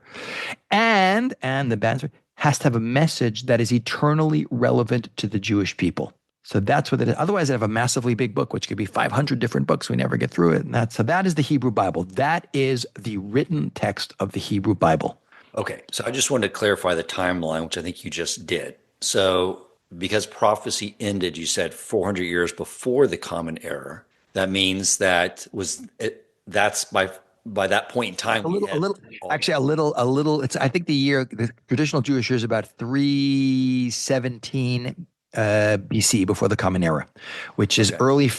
And the banner has to have a message that is eternally relevant to the Jewish people. So that's what it is. Otherwise, they have a massively big book, which could be 500 different books. We never get through it. And so that is the Hebrew Bible. That is the written text of the Hebrew Bible. Okay. So I just wanted to clarify the timeline, which I think you just did. So because prophecy ended, you said 400 years before the Common Era. That means that's by that point in time. A little. It's, I think the traditional Jewish year is about 317 BC, before the Common Era, which is early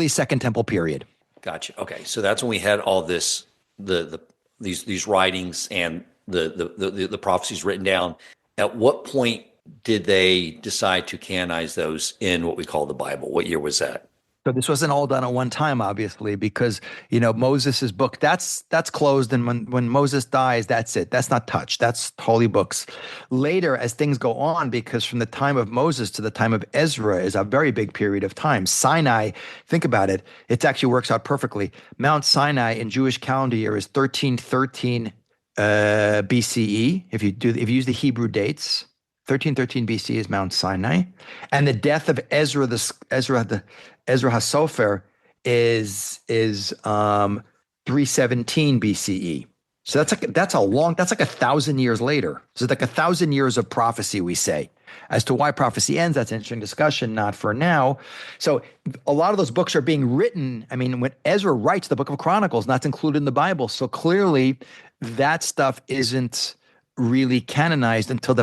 Second Temple period. Gotcha. Okay, so that's when we had all this, the these writings and the prophecies written down, at what point did they decide to canonize those in what we call the Bible? What year was that? So this wasn't all done at one time, obviously, because Moses' book that's closed, and when Moses dies, that's it. That's not touched. That's holy books. Later, as things go on, because from the time of Moses to the time of Ezra is a very big period of time. Sinai, think about it. It actually works out perfectly. Mount Sinai in Jewish calendar year is 1313 BCE. If you use the Hebrew dates. 1313 BC is Mount Sinai, and the death of Ezra HaSofer is 317 BCE. So that's like 1,000 years later. So it's like 1,000 years of prophecy, we say. As to why prophecy ends, that's an interesting discussion, not for now. So a lot of those books are being written. I mean, when Ezra writes the Book of Chronicles, that's included in the Bible. So clearly that stuff isn't really canonized until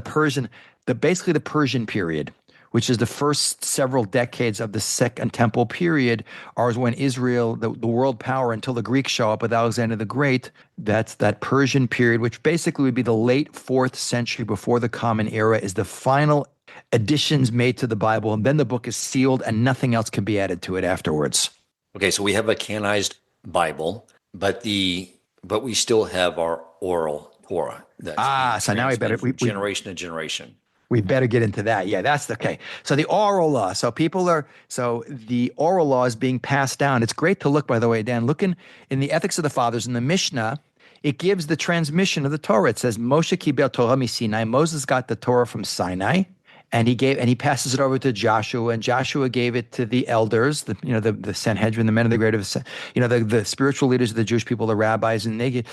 basically the Persian period, which is the first several decades of the Second Temple period, are when Israel, the world power, until the Greeks show up with Alexander the Great. That's that Persian period, which basically would be the late 4th century before the Common Era, is the final additions made to the Bible. And then the book is sealed and nothing else can be added to it afterwards. Okay, so we have a canonized Bible, but we still have our oral Torah. So now generation to generation. We better get into that. Yeah, that's okay. So the oral law. So the oral law is being passed down. It's great to look, by the way, Dan, looking in the Ethics of the Fathers in the Mishnah, it gives the transmission of the Torah. It says, Moshe kibel Torah mi-Sinai. Moses got the Torah from Sinai, and he passes it over to Joshua, and Joshua gave it to the elders, the Sanhedrin, the men of the great of the spiritual leaders of the Jewish people, the rabbis, and they gave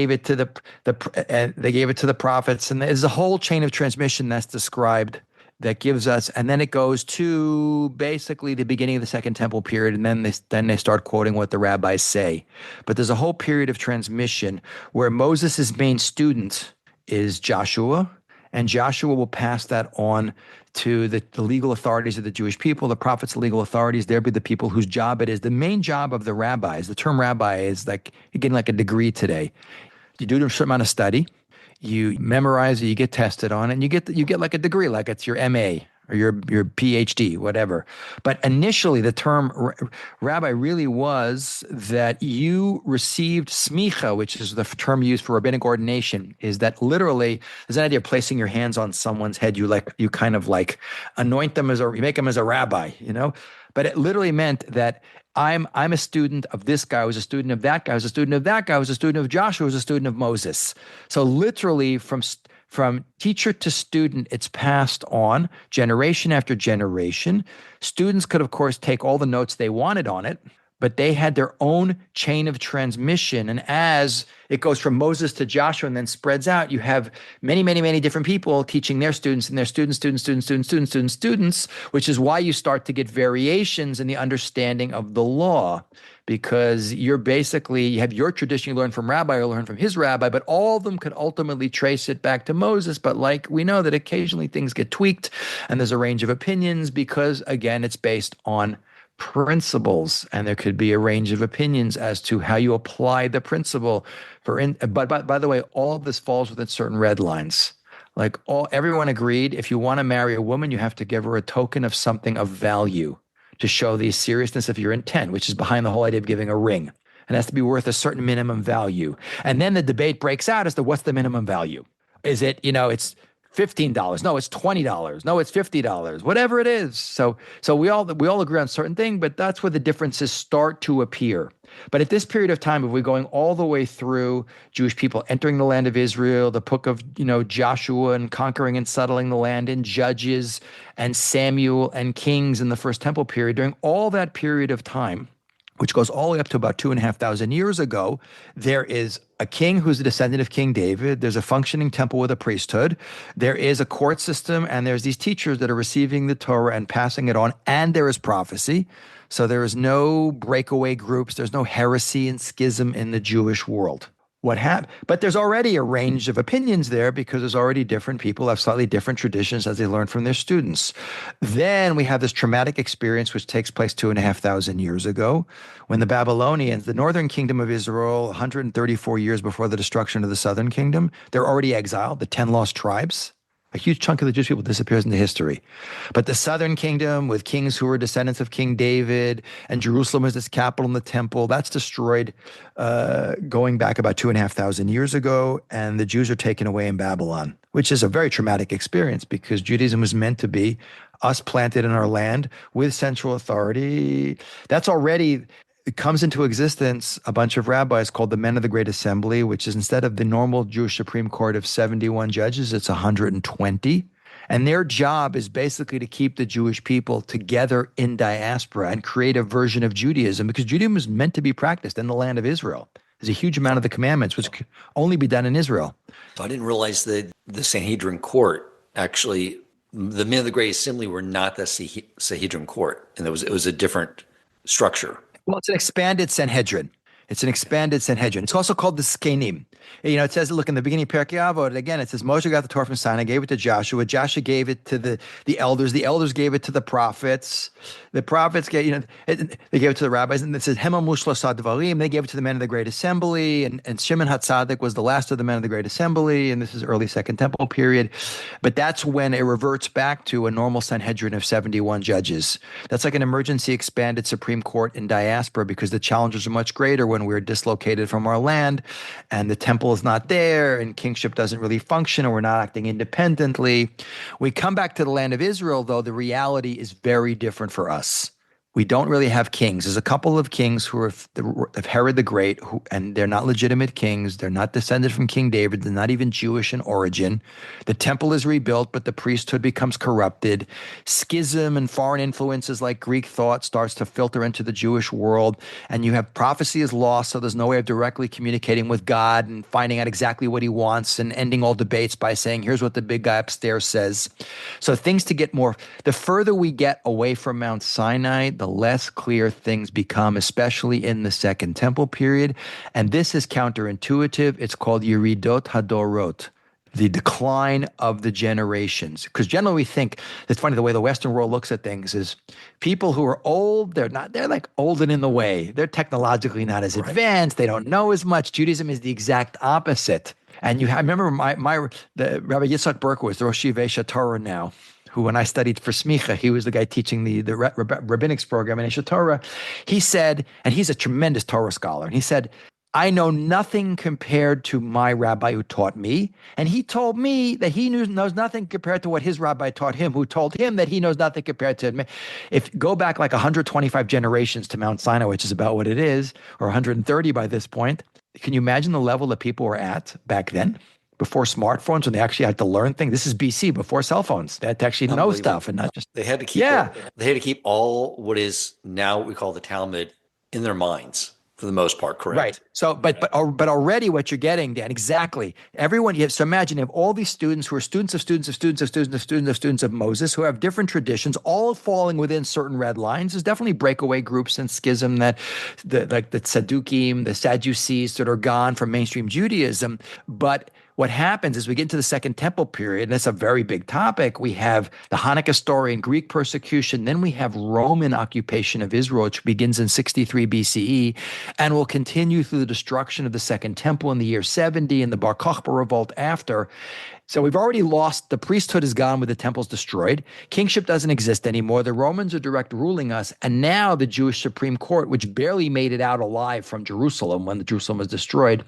it to the prophets, and there's a whole chain of transmission that's described that gives us, and then it goes to basically the beginning of the Second Temple period, and then they start quoting what the rabbis say. But there's a whole period of transmission where Moses' main student is Joshua. And Joshua will pass that on to the legal authorities of the Jewish people, the prophets, the legal authorities. They'll be the people whose job it is. The main job of the rabbis, the term rabbi is like, you're getting like a degree today. You do a certain amount of study, you memorize it, you get tested on it, and you get like a degree, like it's your MA or your PhD, whatever. But initially, the term rabbi really was that you received smicha, which is the term used for rabbinic ordination, is that literally there's an idea of placing your hands on someone's head. You kind of anoint them you make them as a rabbi, But it literally meant that I'm a student of this guy, I was a student of that guy, I was a student of that guy, I was a student of Joshua, I was a student of Moses. So literally from teacher to student, it's passed on generation after generation. Students could, of course, take all the notes they wanted on it, but they had their own chain of transmission. And as it goes from Moses to Joshua and then spreads out, you have many, many, many different people teaching their students and their students, which is why you start to get variations in the understanding of the law. Because you have your tradition you learn from rabbi or learn from his rabbi, but all of them could ultimately trace it back to Moses. But we know that occasionally things get tweaked and there's a range of opinions because, again, it's based on principles, and there could be a range of opinions as to how you apply the principle. But by the way, all of this falls within certain red lines. Everyone agreed, if you want to marry a woman, you have to give her a token of something of value to show the seriousness of your intent, which is behind the whole idea of giving a ring. It has to be worth a certain minimum value. And then the debate breaks out as to what's the minimum value. Is it, it's $15? No, it's $20. No, it's $50. Whatever it is. So we all agree on a certain thing, but that's where the differences start to appear. But at this period of time, if we're going all the way through Jewish people entering the land of Israel, the book of Joshua and conquering and settling the land, and Judges and Samuel and Kings in the First Temple period, during all that period of time, which goes all the way up to about 2,500 years ago, there is a king who's a descendant of King David. There's a functioning temple with a priesthood. There is a court system, and there's these teachers that are receiving the Torah and passing it on, and there is prophecy. So there is no breakaway groups. There's no heresy and schism in the Jewish world. what happened. But there's already a range of opinions there because there's already different people have slightly different traditions as they learn from their students. Then we have this traumatic experience which takes place 2,500 years ago when the Babylonians, the northern kingdom of Israel, 134 years before the destruction of the southern kingdom, they're already exiled, the 10 lost tribes. A huge chunk of the Jewish people disappears into history. But the southern kingdom, with kings who were descendants of King David, and Jerusalem was its capital and the temple, that's destroyed going back about 2,500 years ago. And the Jews are taken away in Babylon, which is a very traumatic experience because Judaism was meant to be us planted in our land with central authority. That's already it comes into existence a bunch of rabbis called the Men of the Great Assembly, which is instead of the normal Jewish Supreme Court of 71 judges, it's 120. And their job is basically to keep the Jewish people together in diaspora and create a version of Judaism because Judaism is meant to be practiced in the land of Israel. There's a huge amount of the commandments which can only be done in Israel. So I didn't realize that the Sanhedrin court actually, the Men of the Great Assembly were not the Sanhedrin court, and it was a different structure. Well, it's an expanded Sanhedrin. It's an expanded Sanhedrin. It's also called the Skenim. It says, look, in the beginning of Perkei Avot, again, it says Moshe got the Torah from Sinai, gave it to Joshua. Joshua gave it to the elders. The elders gave it to the prophets. The prophets gave, they gave it to the rabbis. And it says Hema Mushla Sadvarim. They gave it to the Men of the Great Assembly. And Shimon HaTzadik was the last of the Men of the Great Assembly. And this is early Second Temple period. But that's when it reverts back to a normal Sanhedrin of 71 judges. That's like an emergency expanded Supreme Court in diaspora because the challenges are much greater when we're dislocated from our land and the temple is not there and kingship doesn't really function and we're not acting independently. We come back to the land of Israel, though, the reality is very different for us. We don't really have kings. There's a couple of kings who are of Herod the Great, and they're not legitimate kings. They're not descended from King David. They're not even Jewish in origin. The temple is rebuilt, but the priesthood becomes corrupted. Schism and foreign influences like Greek thought starts to filter into the Jewish world, and you have prophecy is lost, so there's no way of directly communicating with God and finding out exactly what he wants and ending all debates by saying, here's what the big guy upstairs says. So things to get more, the further we get away from Mount Sinai, the less clear things become, especially in the Second Temple period. And this is counterintuitive. It's called Yeridot Hadorot, the decline of the generations. Because generally we think, it's funny, the way the Western world looks at things is people who are old, they're like old and in the way. They're technologically not as advanced. They don't know as much. Judaism is the exact opposite. And I remember the Rabbi Yitzhak Berkowitz, the Rosh Yeshiva Torah now, who when I studied for Smicha, he was the guy teaching the rabbinics program in Yeshiva Torah. He said, and he's a tremendous Torah scholar, and he said, I know nothing compared to my rabbi who taught me. And he told me that he knows nothing compared to what his rabbi taught him, who told him that he knows nothing compared to me. If go back like 125 generations to Mount Sinai, which is about what it is, or 130 by this point, can you imagine the level that people were at back then? Before smartphones, when they actually had to learn things. This is BC, before cell phones. They had to actually know stuff and not just. They had to keep. They had to keep all what is now what we call the Talmud in their minds for the most part. Correct. Right. So, but already what you're getting, Dan, exactly. Everyone you have. So imagine you have all these students who are students of Moses who have different traditions, all falling within certain red lines. There's definitely breakaway groups and schism like the Sadducees, the Sadducees that are gone from mainstream Judaism, but what happens is we get into the Second Temple period, and that's a very big topic. We have the Hanukkah story and Greek persecution. Then we have Roman occupation of Israel, which begins in 63 BCE and will continue through the destruction of the Second Temple in the year 70 and the Bar Kokhba revolt after. So we've already lost, the priesthood is gone with the temples destroyed. Kingship doesn't exist anymore. The Romans are direct ruling us. And now the Jewish Supreme Court, which barely made it out alive from Jerusalem when Jerusalem was destroyed,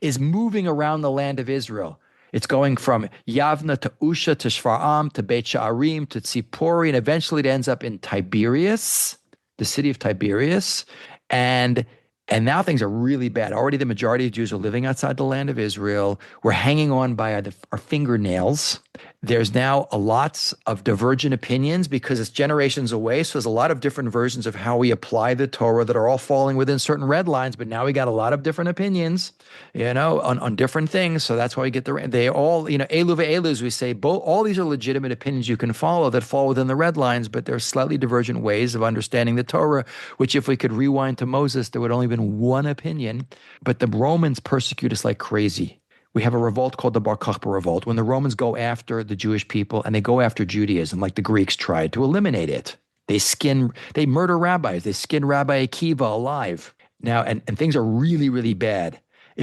is moving around the land of Israel. It's going from Yavna to Usha to Shfar'am to Beit Sha'arim to Tzipori, and eventually it ends up in Tiberias, the city of Tiberias. And now things are really bad. Already the majority of Jews are living outside the land of Israel. We're hanging on by our fingernails. There's now lots of divergent opinions because it's generations away. So there's a lot of different versions of how we apply the Torah that are all falling within certain red lines. But now we got a lot of different opinions, on different things. So that's why we get they all, elu ve'elu, we say, all these are legitimate opinions you can follow that fall within the red lines, but there's slightly divergent ways of understanding the Torah, which if we could rewind to Moses, there would only been one opinion. But the Romans persecute us like crazy. We have a revolt called the Bar Kokhba revolt when the Romans go after the Jewish people and they go after Judaism like the Greeks tried to eliminate it. They murder rabbis. They skin Rabbi Akiva alive. Now, and things are really, really bad.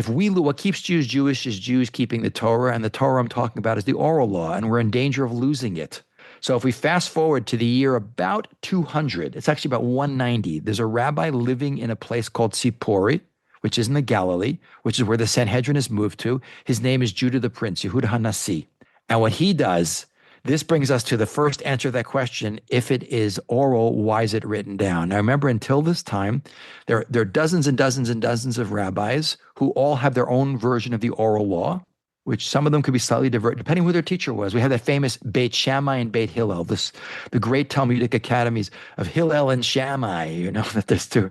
What keeps Jews Jewish is Jews keeping the Torah, and the Torah I'm talking about is the oral law, and we're in danger of losing it. So if we fast forward to the year about 200, it's actually about 190, there's a rabbi living in a place called Sipori, which is in the Galilee, which is where the Sanhedrin is moved to. His name is Judah the Prince, Yehuda HaNasi. And what he does, this brings us to the first answer to that question. If it is oral, why is it written down? Now remember, until this time, there are dozens and dozens and dozens of rabbis who all have their own version of the oral law, which some of them could be slightly divergent, depending who their teacher was. We have that famous Beit Shammai and Beit Hillel, the great Talmudic academies of Hillel and Shammai, that there's two.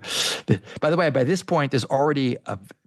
By the way, by this point, there's already,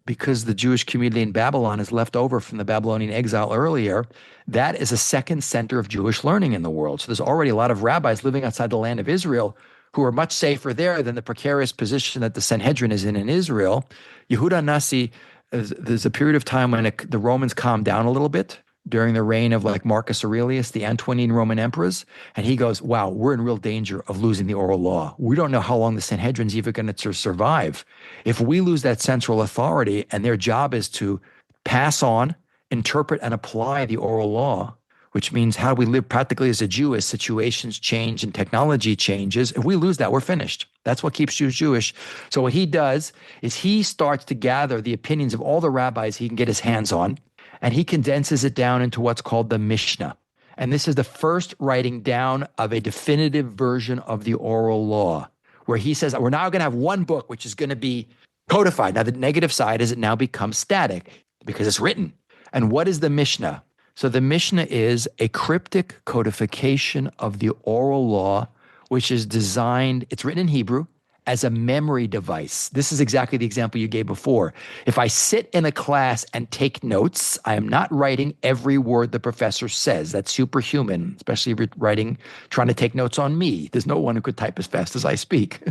because the Jewish community in Babylon is left over from the Babylonian exile earlier, that is a second center of Jewish learning in the world. So there's already a lot of rabbis living outside the land of Israel who are much safer there than the precarious position that the Sanhedrin is in Israel. Yehuda HaNasi, there's a period of time when the Romans calmed down a little bit during the reign of like Marcus Aurelius, the Antonine Roman emperors. And he goes, wow, we're in real danger of losing the oral law. We don't know how long the Sanhedrin's even going to survive. If we lose that central authority and their job is to pass on, interpret, and apply the oral law, which means how do we live practically as a Jew as situations change and technology changes. If we lose that, we're finished. That's what keeps Jews Jewish. So what he does is he starts to gather the opinions of all the rabbis he can get his hands on, and he condenses it down into what's called the Mishnah. And this is the first writing down of a definitive version of the oral law, where he says, we're now going to have one book, which is going to be codified. Now, the negative side is it now becomes static because it's written. And what is the Mishnah? So the Mishnah is a cryptic codification of the oral law, which is designed, it's written in Hebrew, as a memory device. This is exactly the example you gave before. If I sit in a class and take notes, I am not writing every word the professor says. That's superhuman, especially if you're trying to take notes on me. There's no one who could type as fast as I speak.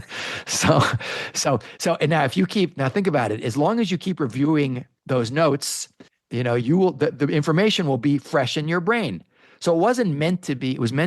And now now think about it. As long as you keep reviewing those notes, the information will be fresh in your brain. So it was meant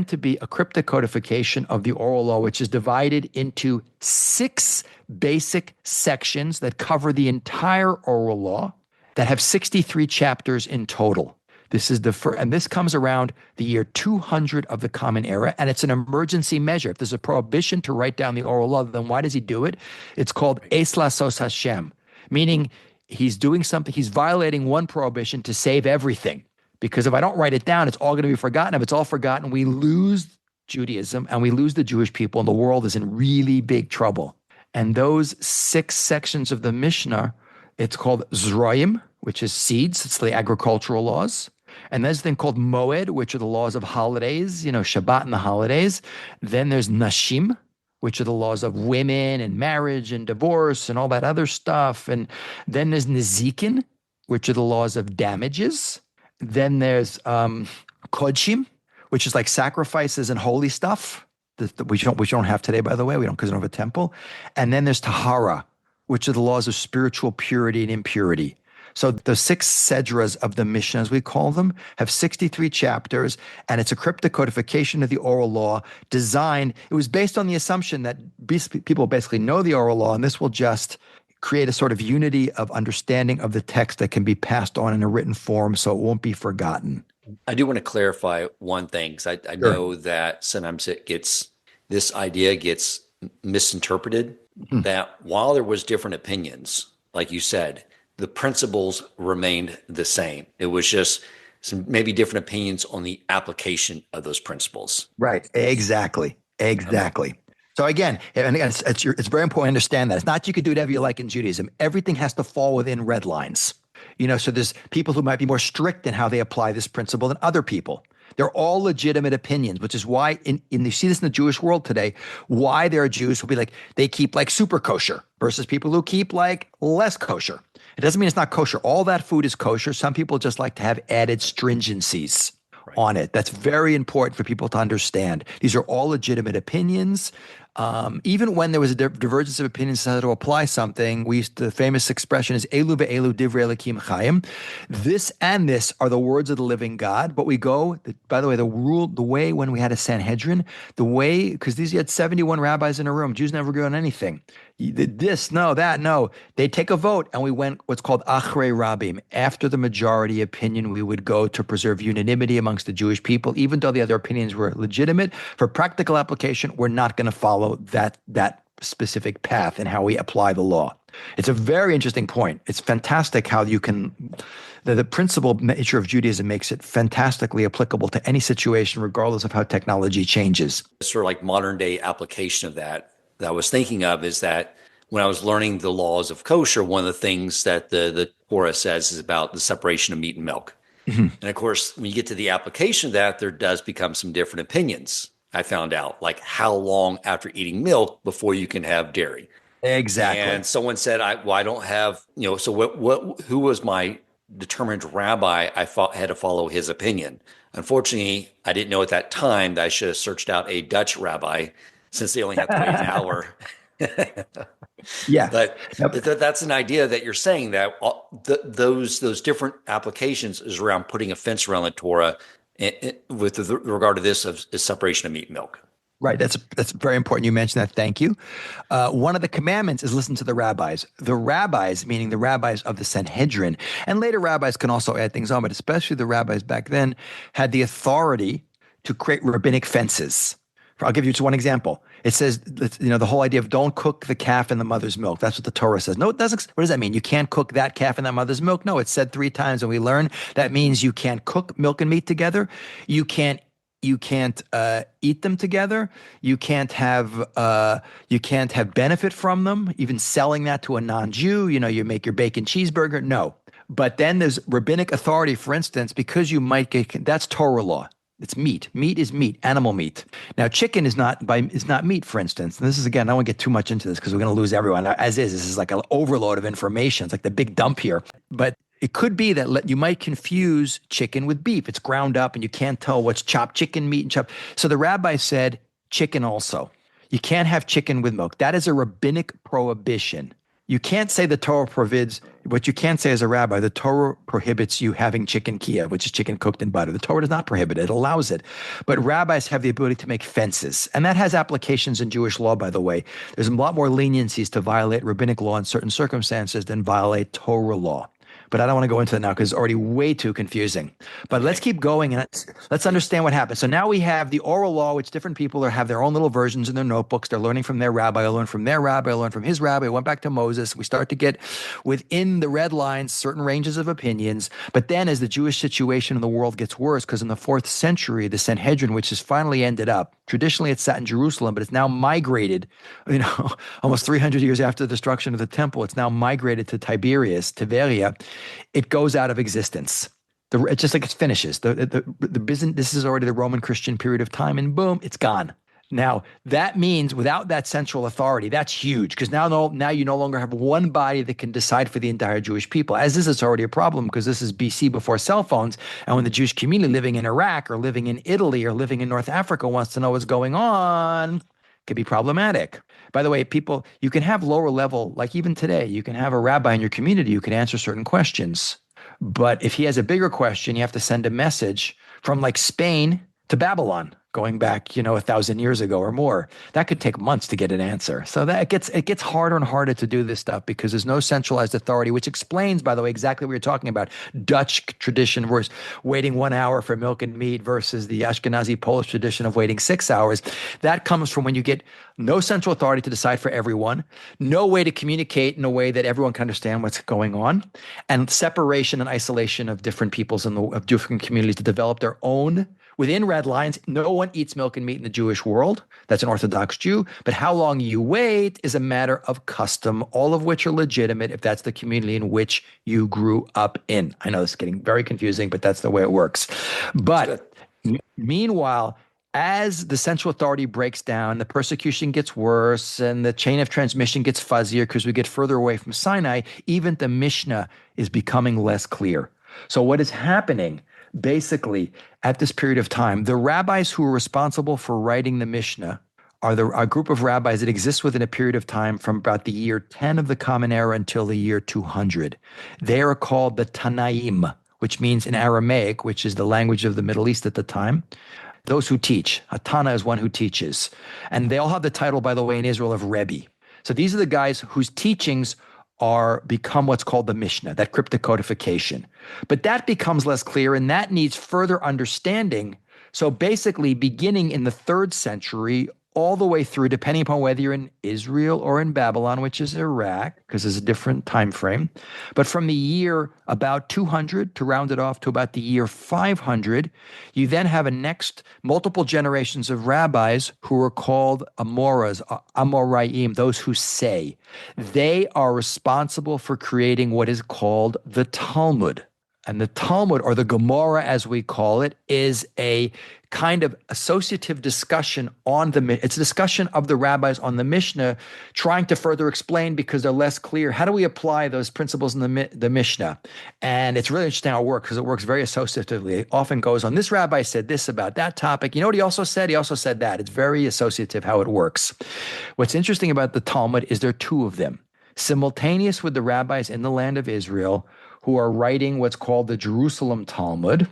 to be a cryptic codification of the oral law, which is divided into 6 basic sections that cover the entire oral law that have 63 chapters in total. This is and this comes around the year 200 of the Common Era, and it's an emergency measure. If there's a prohibition to write down the oral law, then why does he do it? It's called Es Lasos Hashem, meaning he's doing something, he's violating one prohibition to save everything. Because if I don't write it down, it's all going to be forgotten. If it's all forgotten, we lose Judaism and we lose the Jewish people, and the world is in really big trouble. And those 6 sections of the Mishnah, it's called Zroim, which is seeds. It's the agricultural laws. And there's a thing called Moed, which are the laws of holidays, Shabbat and the holidays. Then there's Nashim, which are the laws of women and marriage and divorce and all that other stuff. And then there's Nezikin, which are the laws of damages. Then there's Kodshim, which is like sacrifices and holy stuff, which we don't have today, by the way. We don't, because we don't have a temple. And then there's Tahara, which are the laws of spiritual purity and impurity. So the 6 sedras of the Mishnah, as we call them, have 63 chapters, and it's a cryptic codification of the oral law designed. It was based on the assumption that people basically know the oral law, and this will just create a sort of unity of understanding of the text that can be passed on in a written form so it won't be forgotten. I do want to clarify one thing, because I know that sometimes this idea gets misinterpreted, that while there was different opinions, like you said, the principles remained the same. It was just some maybe different opinions on the application of those principles. Right. Exactly. So again, it's very important to understand that. It's not you could do whatever you like in Judaism. Everything has to fall within red lines. So there's people who might be more strict in how they apply this principle than other people. They're all legitimate opinions, which is why you see this in the Jewish world today, why there are Jews who'll be like, they keep like super kosher versus people who keep like less kosher. It doesn't mean it's not kosher. All that food is kosher. Some people just like to have added stringencies on it. That's very important for people to understand. These are all legitimate opinions. Even when there was a divergence of opinions on how to apply something, the famous expression is "Elu be'elu divrei Elokim chayim." This and this are the words of the living God. But we go, by the way, the way when we had a Sanhedrin, because you had 71 rabbis in a room, Jews never agree on anything. This, no, that, no. They take a vote, and we went what's called achrei rabim. After the majority opinion, we would go to preserve unanimity amongst the Jewish people, even though the other opinions were legitimate. For practical application, we're not going to follow that specific path in how we apply the law. It's a very interesting point. It's fantastic how you can, the principal nature of Judaism makes it fantastically applicable to any situation, regardless of how technology changes. Sort of like modern day application of that I was thinking of is that when I was learning the laws of kosher, one of the things that the Torah says is about the separation of meat and milk. Mm-hmm. And of course, when you get to the application of that, there does become some different opinions. I found out, like how long after eating milk before you can have dairy. Exactly. And someone said, I don't have, so who was my determined rabbi? I had to follow his opinion. Unfortunately, I didn't know at that time that I should have searched out a Dutch rabbi, since they only have to wait an hour. Yeah. But that's an idea that you're saying that those different applications is around putting a fence around the Torah with regard to this of separation of meat and milk. Right. That's very important. You mentioned that. Thank you. One of the commandments is listen to the rabbis. The rabbis, meaning the rabbis of the Sanhedrin, and later rabbis can also add things on, but especially the rabbis back then had the authority to create rabbinic fences. I'll give you just one example. It says, the whole idea of don't cook the calf in the mother's milk. That's what the Torah says. No, it doesn't. What does that mean? You can't cook that calf in that mother's milk? No, it's said 3 times, and we learn that means you can't cook milk and meat together. You can't eat them together. You can't have benefit from them. Even selling that to a non-Jew, you make your bacon cheeseburger. No, but then there's rabbinic authority. For instance, because you might that's Torah law. It's meat. Meat is meat, animal meat. Now, chicken is not meat, for instance. And this is, again, I don't want to get too much into this because we're going to lose everyone. This is like an overload of information. It's like the big dump here. But it could be that you might confuse chicken with beef. It's ground up and you can't tell what's chopped chicken meat and chopped. So the rabbi said chicken also. You can't have chicken with milk. That is a rabbinic prohibition. You can't say the Torah forbids, what you can't say as a rabbi, the Torah prohibits you having chicken kiyah, which is chicken cooked in butter. The Torah does not prohibit it, it allows it. But rabbis have the ability to make fences. And that has applications in Jewish law, by the way. There's a lot more leniencies to violate rabbinic law in certain circumstances than violate Torah law. But I don't want to go into that now because it's already way too confusing. But let's keep going and let's understand what happened. So now we have the oral law, which different people have their own little versions in their notebooks. They're learning from their rabbi. I learned from their rabbi. I learned from his rabbi. I went back to Moses. We start to get within the red lines, certain ranges of opinions. But then as the Jewish situation in the world gets worse, because in the 4th century, the Sanhedrin, which has finally ended up, traditionally it sat in Jerusalem, but it's now migrated, almost 300 years after the destruction of the temple, it's now migrated to Tiberia. It goes out of existence. It's just like it finishes. The business. This is already the Roman Christian period of time, and boom, it's gone. Now that means without that central authority, that's huge because now you no longer have one body that can decide for the entire Jewish people. As this is already a problem because this is BC before cell phones, and when the Jewish community living in Iraq or living in Italy or living in North Africa wants to know what's going on, it could be problematic. By the way, you can have lower level, like even today, you can have a rabbi in your community who can answer certain questions. But if he has a bigger question, you have to send a message from like Spain to Babylon, going back, 1,000 years ago or more. That could take months to get an answer. So that it gets harder and harder to do this stuff because there's no centralized authority, which explains, by the way, exactly what you're talking about. Dutch tradition versus waiting 1 hour for milk and meat versus the Ashkenazi Polish tradition of waiting 6 hours. That comes from when you get no central authority to decide for everyone, no way to communicate in a way that everyone can understand what's going on, and separation and isolation of different peoples of different communities to develop their own. Within red lines, no one eats milk and meat in the Jewish world. That's an Orthodox Jew. But how long you wait is a matter of custom, all of which are legitimate if that's the community in which you grew up in. I know this is getting very confusing, but that's the way it works. But Meanwhile, as the central authority breaks down, the persecution gets worse and the chain of transmission gets fuzzier because we get further away from Sinai, even the Mishnah is becoming less clear. So, what is happening basically at this period of time, the rabbis who are responsible for writing the Mishnah are a group of rabbis that exists within a period of time from about the year 10 of the Common Era until the year 200. They are called the Tanaim, which means in Aramaic, which is the language of the Middle East at the time, those who teach. A Tana is one who teaches. And they all have the title, by the way, in Israel of Rebbe. So these are the guys whose teachings are become what's called the Mishnah, that cryptic codification. But that becomes less clear and that needs further understanding. So basically, beginning in the 3rd century, all the way through, depending upon whether you're in Israel or in Babylon, which is Iraq, because there's a different time frame. But from the year about 200 to round it off to about the year 500, you then have a next multiple generations of rabbis who are called Amoras, Amoraim, those who say. They are responsible for creating what is called the Talmud. And the Talmud, or the Gemara as we call it, is a kind of associative discussion on it's a discussion of the rabbis on the Mishnah, trying to further explain because they're less clear. How do we apply those principles in the Mishnah? And it's really interesting how it works because it works very associatively. It often goes on, this rabbi said this about that topic. You know what he also said? He also said that. It's very associative how it works. What's interesting about the Talmud is there are 2 of them, simultaneous with the rabbis in the land of Israel, who are writing what's called the Jerusalem Talmud,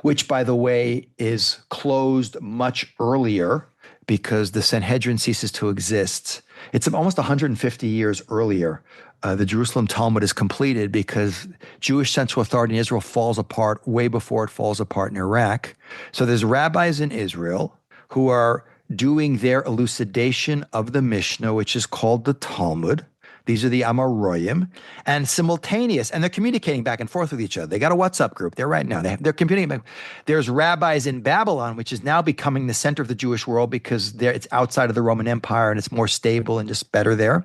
which, by the way, is closed much earlier because the Sanhedrin ceases to exist. It's almost 150 years earlier. The Jerusalem Talmud is completed because Jewish central authority in Israel falls apart way before it falls apart in Iraq. So there's rabbis in Israel who are doing their elucidation of the Mishnah, which is called the Talmud. These are the Amoraim, and simultaneous, and they're communicating back and forth with each other. They got a WhatsApp group. They're right now. They're communicating. There's rabbis in Babylon, which is now becoming the center of the Jewish world because it's outside of the Roman Empire and it's more stable and just better there.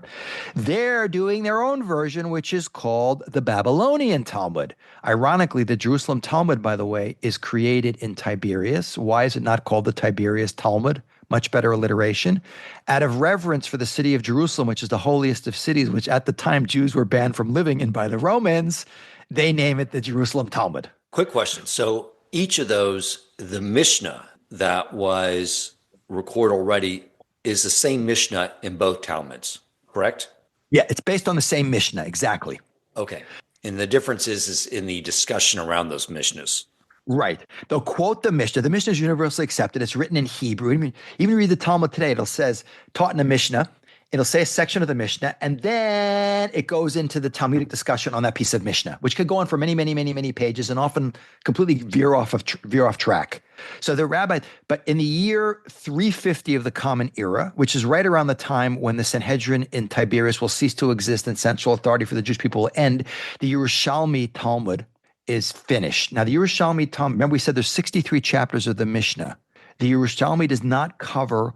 They're doing their own version, which is called the Babylonian Talmud. Ironically, the Jerusalem Talmud, by the way, is created in Tiberias. Why is it not called the Tiberias Talmud? Much better alliteration, out of reverence for the city of Jerusalem, which is the holiest of cities, which at the time Jews were banned from living in by the Romans, they name it the Jerusalem Talmud. Quick question. So each of those, the Mishnah that was recorded already is the same Mishnah in both Talmuds, correct? Yeah, it's based on the same Mishnah, exactly. Okay. And the difference is in the discussion around those Mishnahs. Right. They'll quote the Mishnah. The Mishnah is universally accepted. It's written in Hebrew. Even read the Talmud today, it'll says, taught in the Mishnah. It'll say a section of the Mishnah, and then it goes into the Talmudic discussion on that piece of Mishnah, which could go on for many, many, many, many pages and often completely veer off track. So the rabbi, but in the year 350 of the Common Era, which is right around the time when the Sanhedrin in Tiberias will cease to exist and central authority for the Jewish people will end, the Yerushalmi Talmud is finished. Now, the Yerushalmi Talmud, remember we said there's 63 chapters of the Mishnah. The Yerushalmi does not cover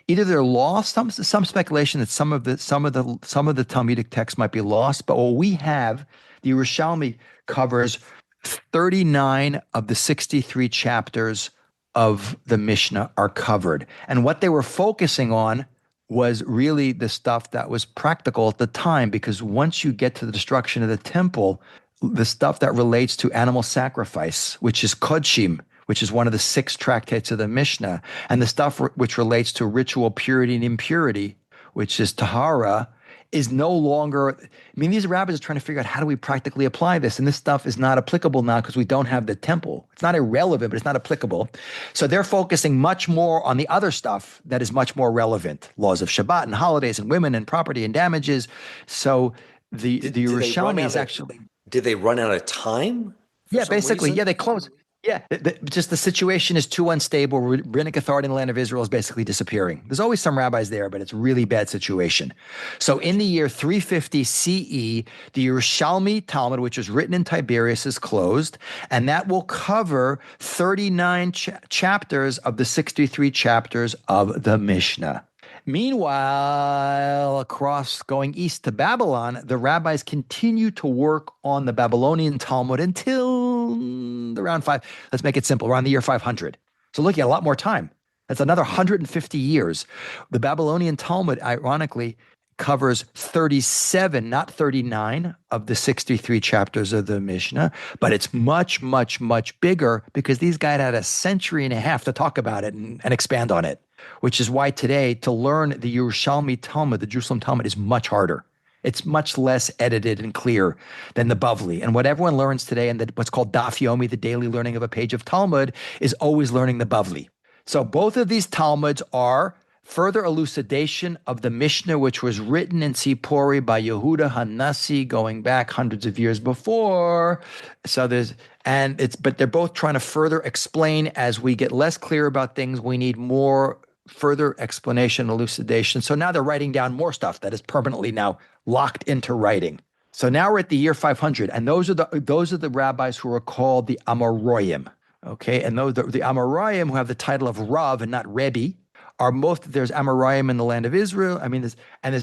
either they're lost. Some speculation that some of the Talmudic texts might be lost. But what we have, the Yerushalmi covers 39 of the 63 chapters of the Mishnah are covered, and what they were focusing on was really the stuff that was practical at the time. Because once you get to the destruction of the temple, the stuff that relates to animal sacrifice, which is kodshim, which is one of the 6 tractates of the Mishnah, and the stuff which relates to ritual purity and impurity, which is tahara, is no longer, these rabbis are trying to figure out how do we practically apply this, and this stuff is not applicable now because we don't have the temple. It's not irrelevant, but it's not applicable. So they're focusing much more on the other stuff that is much more relevant, laws of Shabbat and holidays and women and property and damages. So the Yerushalmi is actually... Did they run out of time? Yeah, basically. Reason? Yeah, they closed. Yeah, just the situation is too unstable. Rabbinic authority in the land of Israel is basically disappearing. There's always some rabbis there, but it's a really bad situation. So in the year 350 CE, the Yerushalmi Talmud, which was written in Tiberias, is closed, and that will cover 39 chapters of the 63 chapters of the Mishnah. Meanwhile, going east to Babylon, the rabbis continue to work on the Babylonian Talmud until around five. Let's make it simple. Around the year 500. So looking at a lot more time. That's another 150 years. The Babylonian Talmud, ironically, covers 37, not 39 of the 63 chapters of the Mishnah, but it's much, much, much bigger because these guys had a century and a half to talk about it and expand on it, which is why today to learn the Yerushalmi Talmud, the Jerusalem Talmud, is much harder. It's much less edited and clear than the Bavli. And what everyone learns today in what's called Daf Yomi, the daily learning of a page of Talmud, is always learning the Bavli. So both of these Talmuds are further elucidation of the Mishnah, which was written in Sipori by Yehuda Hanassi going back hundreds of years before. So but they're both trying to further explain as we get less clear about things. We need more further explanation, elucidation. So now they're writing down more stuff that is permanently now locked into writing. So now we're at the year 500, and those are the rabbis who are called the Amoraim. Okay, and those the Amoraim who have the title of Rav and not Rebbe are there's Amoraim in the land of Israel. I mean, there's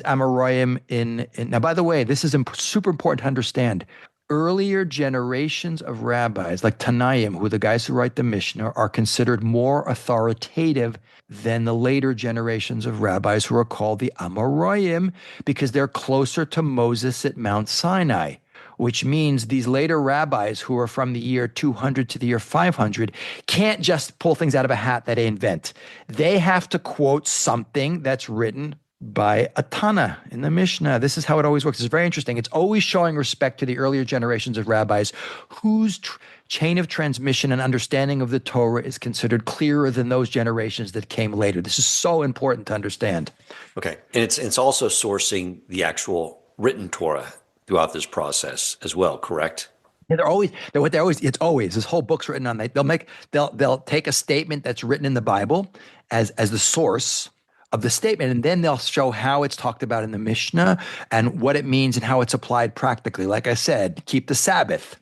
Amoraim in now. By the way, this is super important to understand. Earlier generations of rabbis, like Tanaim, who are the guys who write the Mishnah, are considered more authoritative than the later generations of rabbis who are called the Amoraim because they're closer to Moses at Mount Sinai, which means these later rabbis who are from the year 200 to the year 500 can't just pull things out of a hat that they invent. They have to quote something that's written by a Tana in the Mishnah. This is how it always works. It's very interesting. It's always showing respect to the earlier generations of rabbis whose chain of transmission and understanding of the Torah is considered clearer than those generations that came later. This is so important to understand. Okay. And it's also sourcing the actual written Torah throughout this process as well, correct? Yeah, it's always this whole book's written on that. They'll take a statement that's written in the Bible as the source of the statement, and then they'll show how it's talked about in the Mishnah and what it means and how it's applied practically. Like I said, keep the Sabbath,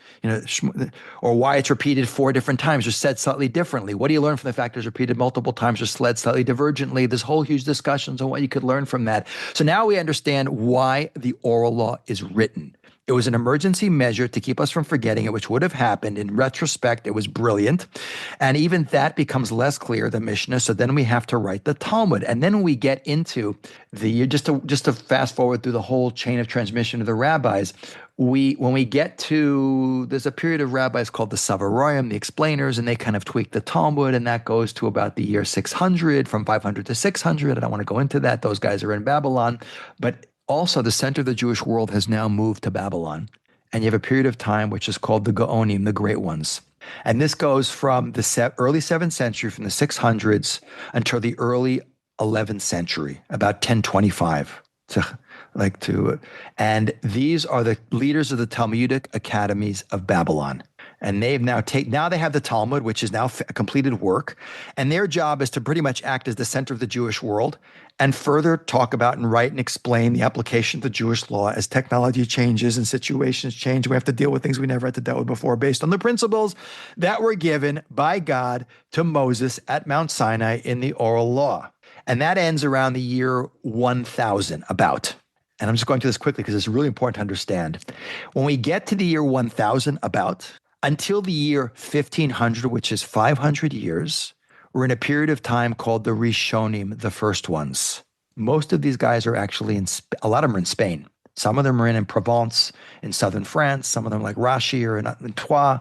or why it's repeated 4 different times or said slightly differently. What do you learn from the fact it's repeated multiple times or said slightly divergently? There's whole huge discussions on what you could learn from that. So now we understand why the oral law is written. It was an emergency measure to keep us from forgetting it, which would have happened. In retrospect, it was brilliant. And even that becomes less clear, the Mishnah. So then we have to write the Talmud. And then when we get into just to fast forward through the whole chain of transmission of the rabbis, when we get to, there's a period of rabbis called the Savaroim, the explainers, and they kind of tweak the Talmud, and that goes to about the year 600, from 500 to 600. I don't want to go into that. Those guys are in Babylon. But also, the center of the Jewish world has now moved to Babylon. And you have a period of time which is called the Gaonim, the Great Ones. And this goes from the early 7th century, from the 600s, until the early 11th century, about 1025. And these are the leaders of the Talmudic academies of Babylon. And they've now they have the Talmud, which is now a completed work. And their job is to pretty much act as the center of the Jewish world and further talk about and write and explain the application of the Jewish law as technology changes and situations change. We have to deal with things we never had to deal with before based on the principles that were given by God to Moses at Mount Sinai in the oral law. And that ends around the year 1000, about. And I'm just going through this quickly because it's really important to understand. When we get to the year 1000, about, until the year 1500, which is 500 years, we're in a period of time called the Rishonim, the first ones. Most of these guys are actually a lot of them are in Spain. Some of them are in Provence, in southern France. Some of them, like Rashi, are in Troyes.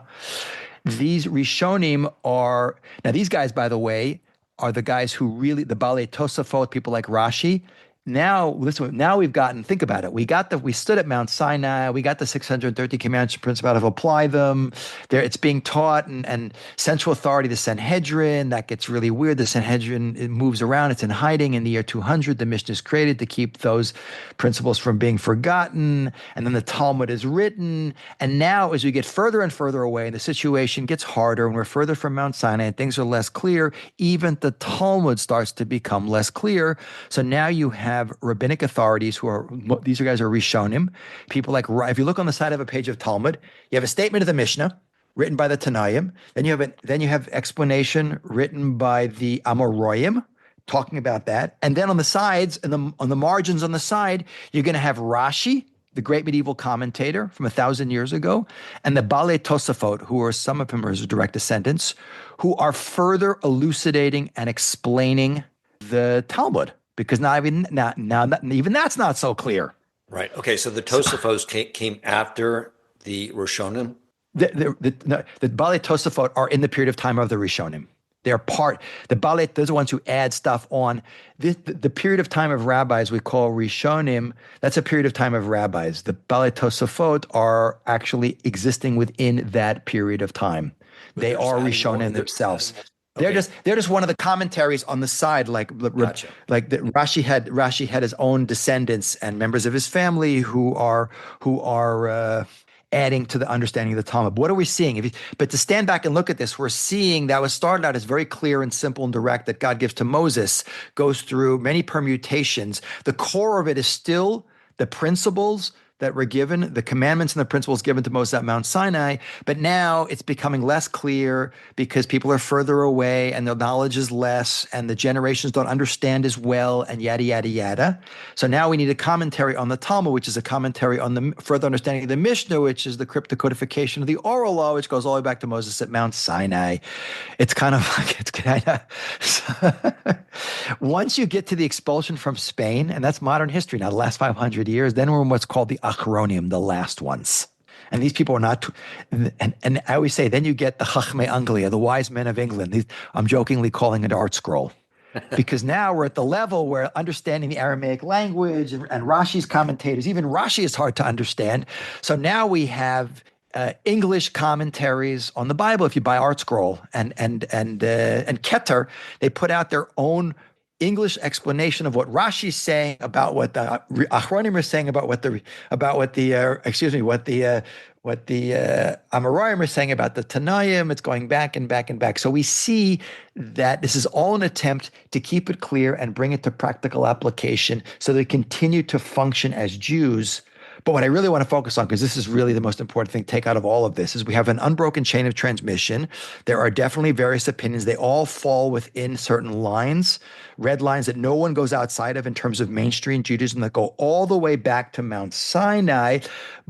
These Rishonim now these guys, by the way, are the guys who really, the Balei Tosafot, people like Rashi. Now, listen, now we've gotten, think about it. We stood at Mount Sinai. We got the 630 commandments, principle how to apply them. It's being taught and central authority, the Sanhedrin. That gets really weird. The Sanhedrin, it moves around. It's in hiding. In the year 200, the Mishnah is created to keep those principles from being forgotten. And then the Talmud is written. And now, as we get further and further away, and the situation gets harder, and we're further from Mount Sinai, and things are less clear, even the Talmud starts to become less clear. So now you have rabbinic authorities these guys are Rishonim, people like, if you look on the side of a page of Talmud, you have a statement of the Mishnah written by the Tanaim, then you have explanation written by the Amoraim talking about that, and then on the sides and on the margins on the side, you're going to have Rashi the great medieval commentator from 1,000 years ago, and the Balei Tosafot, who are some of whom are his direct descendants, who are further elucidating and explaining the Talmud, because even that's not so clear. Right. Okay. So the Tosafos came after the Rishonim. The Balei Tosafot are in the period of time of the Rishonim. They're the Balei, those are the ones who add stuff on. The period of time of rabbis we call Rishonim, that's a period of time of rabbis. The Balei Tosafot are actually existing within that period of time. They are Rishonim themselves. Okay. They're just one of the commentaries on the side, Gotcha. Like Rashi had his own descendants and members of his family who are adding to the understanding of the Talmud. What are we seeing? But to stand back and look at this, we're seeing that was started out as very clear and simple and direct that God gives to Moses, goes through many permutations. The core of it is still the principles that were given, the commandments and the principles given to Moses at Mount Sinai, but now it's becoming less clear because people are further away and the knowledge is less and the generations don't understand as well and yada, yada, yada. So now we need a commentary on the Talmud, which is a commentary on the further understanding of the Mishnah, which is the cryptic codification of the oral law, which goes all the way back to Moses at Mount Sinai. Once you get to the expulsion from Spain, and that's modern history now, the last 500 years, then we're in what's called the Achronim, the last ones. And these people are not, and I always say, then you get the Chachmei Anglia, the wise men of England. I'm jokingly calling it Art Scroll. Because now we're at the level where understanding the Aramaic language and Rashi's commentators, even Rashi is hard to understand. So now we have English commentaries on the Bible. If you buy Art Scroll and Keter, they put out their own English explanation of what Rashi is saying about what the Achronim are saying about what the Amoraim are saying about the Tanaim. It's going back and back and back. So we see that this is all an attempt to keep it clear and bring it to practical application so they continue to function as Jews. But what I really want to focus on, because this is really the most important thing to take out of all of this, is we have an unbroken chain of transmission. There are definitely various opinions. They all fall within certain lines, red lines that no one goes outside of in terms of mainstream Judaism that go all the way back to Mount Sinai.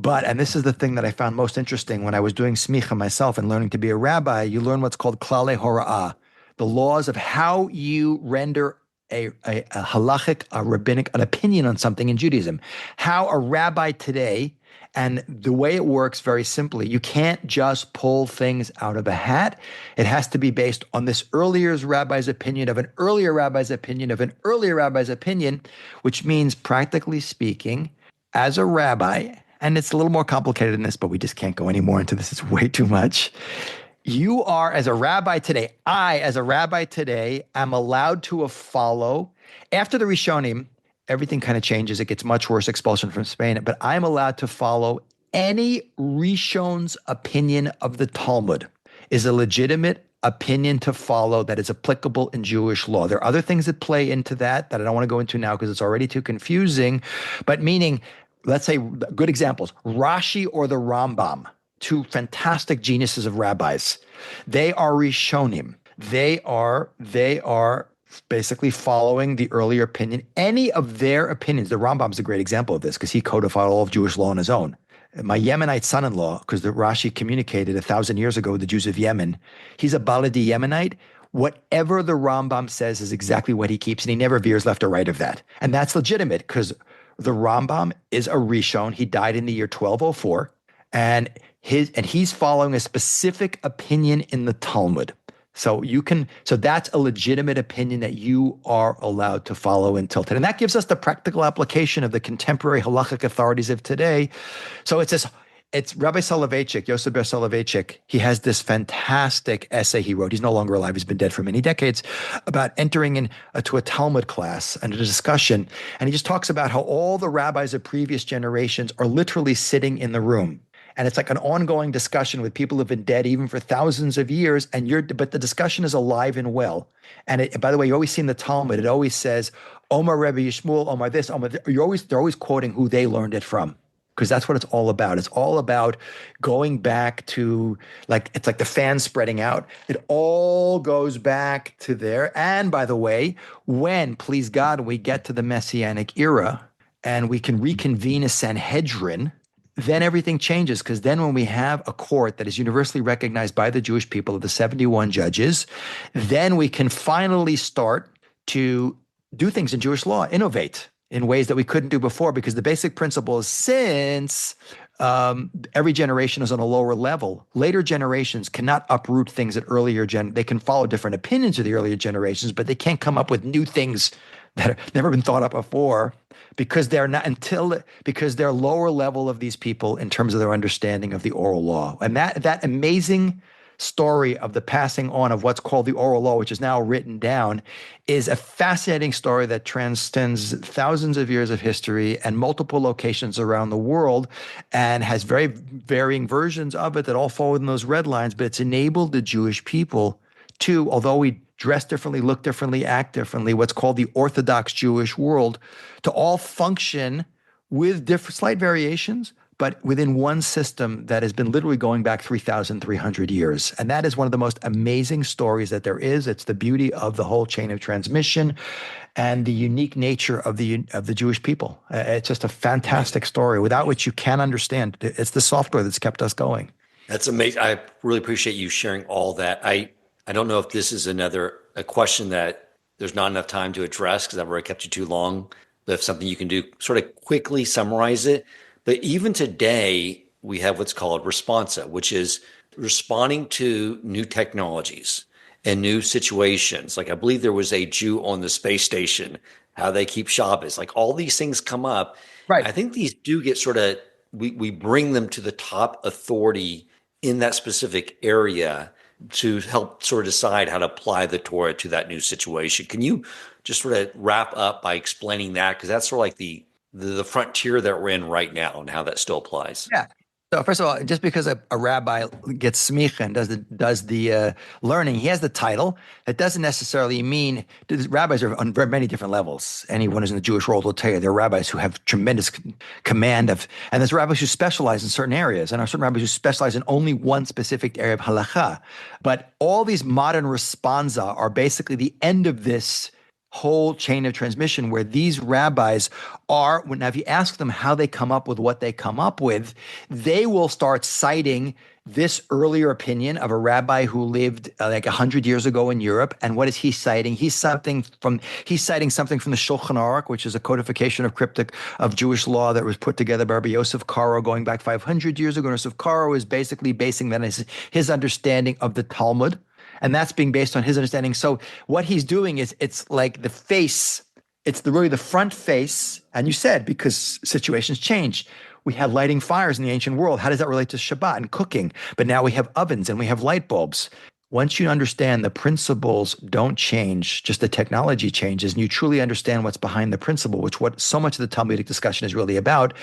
And this is the thing that I found most interesting when I was doing smicha myself and learning to be a rabbi, you learn what's called klalei hora'ah, the laws of how you render a halachic, a rabbinic, an opinion on something in Judaism. How a rabbi today, and the way it works very simply, you can't just pull things out of a hat. It has to be based on this earlier rabbi's opinion of an earlier rabbi's opinion of an earlier rabbi's opinion, which means, practically speaking, as a rabbi, and it's a little more complicated than this, but we just can't go any more into this. It's way too much. You are, as a rabbi today, I, as a rabbi today, am allowed to follow. After the Rishonim, everything kind of changes. It gets much worse, expulsion from Spain. But I'm allowed to follow any Rishon's opinion of the Talmud is a legitimate opinion to follow that is applicable in Jewish law. There are other things that play into that I don't want to go into now because it's already too confusing. But meaning, let's say, good examples, Rashi or the Rambam, two fantastic geniuses of rabbis. They are Rishonim. They are basically following the earlier opinion. Any of their opinions, the Rambam's a great example of this because he codified all of Jewish law on his own. My Yemenite son-in-law, because the Rashi communicated 1,000 years ago with the Jews of Yemen, he's a Baladi Yemenite. Whatever the Rambam says is exactly what he keeps, and he never veers left or right of that. And that's legitimate because the Rambam is a Rishon. He died in the year 1204. And he's following a specific opinion in the Talmud. So that's a legitimate opinion that you are allowed to follow until today. And that gives us the practical application of the contemporary halachic authorities of today. So it's Rabbi Soloveitchik, Yosef Ber Soloveitchik. He has this fantastic essay he wrote. He's no longer alive. He's been dead for many decades, about entering into a Talmud class and a discussion. And he just talks about how all the rabbis of previous generations are literally sitting in the room. And it's like an ongoing discussion with people who've been dead even for thousands of years. But the discussion is alive and well. And by the way, you always see in the Talmud, it always says, Omar Rebbe Yishmuel, Omar this, Omar this. They're always quoting who they learned it from. Because that's what it's all about. It's all about going back to, it's like the fan spreading out. It all goes back to there. And by the way, when, please God, we get to the Messianic era, and we can reconvene a Sanhedrin, then everything changes, because then when we have a court that is universally recognized by the Jewish people of the 71 judges, then we can finally start to do things in Jewish law, innovate in ways that we couldn't do before, because the basic principle is, since every generation is on a lower level, later generations cannot uproot things that they can follow different opinions of the earlier generations, but they can't come up with new things that have never been thought up before, because they're lower level of these people in terms of their understanding of the oral law. And that amazing story of the passing on of what's called the oral law, which is now written down, is a fascinating story that transcends thousands of years of history and multiple locations around the world, and has very varying versions of it that all fall within those red lines. But it's enabled the Jewish people to, although we dress differently, look differently, act differently, what's called the Orthodox Jewish world, to all function with different slight variations, but within one system that has been literally going back 3,300 years. And that is one of the most amazing stories that there is. It's the beauty of the whole chain of transmission and the unique nature of the Jewish people. It's just a fantastic story, without which you can't understand. It's the software that's kept us going. That's amazing. I really appreciate you sharing all that. I don't know if this is a question that there's not enough time to address, because I've already kept you too long, but if something you can do, sort of quickly summarize it. But even today, we have what's called responsa, which is responding to new technologies and new situations. Like, I believe there was a Jew on the space station, how they keep Shabbos, like all these things come up. Right. I think these do get sort of, we bring them to the top authority in that specific area to help sort of decide how to apply the Torah to that new situation. Can you just sort of wrap up by explaining that? Because that's sort of like the frontier that we're in right now, and how that still applies. Yeah. So first of all, just because a rabbi gets smicha and does the learning, he has the title. That doesn't necessarily mean rabbis are on very many different levels. Anyone who's in the Jewish world will tell you there are rabbis who have tremendous command of, and there's rabbis who specialize in certain areas, and there are certain rabbis who specialize in only one specific area of halakha. But all these modern responsa are basically the end of this whole chain of transmission, where these rabbis are, now if you ask them how they come up with what they come up with, they will start citing this earlier opinion of a rabbi who lived like 100 years ago in Europe. And what is he citing? He's citing something from the Shulchan Aruch, which is a codification of Jewish law that was put together by Rabbi Yosef Karo going back 500 years ago. Yosef Karo is basically basing that on his understanding of the Talmud. And that's being based on his understanding. So what he's doing is, it's like the face, it's really the front face. And you said, because situations change. We had lighting fires in the ancient world. How does that relate to Shabbat and cooking? But now we have ovens and we have light bulbs. Once you understand the principles don't change, just the technology changes, and you truly understand what's behind the principle, which what so much of the Talmudic discussion is really about,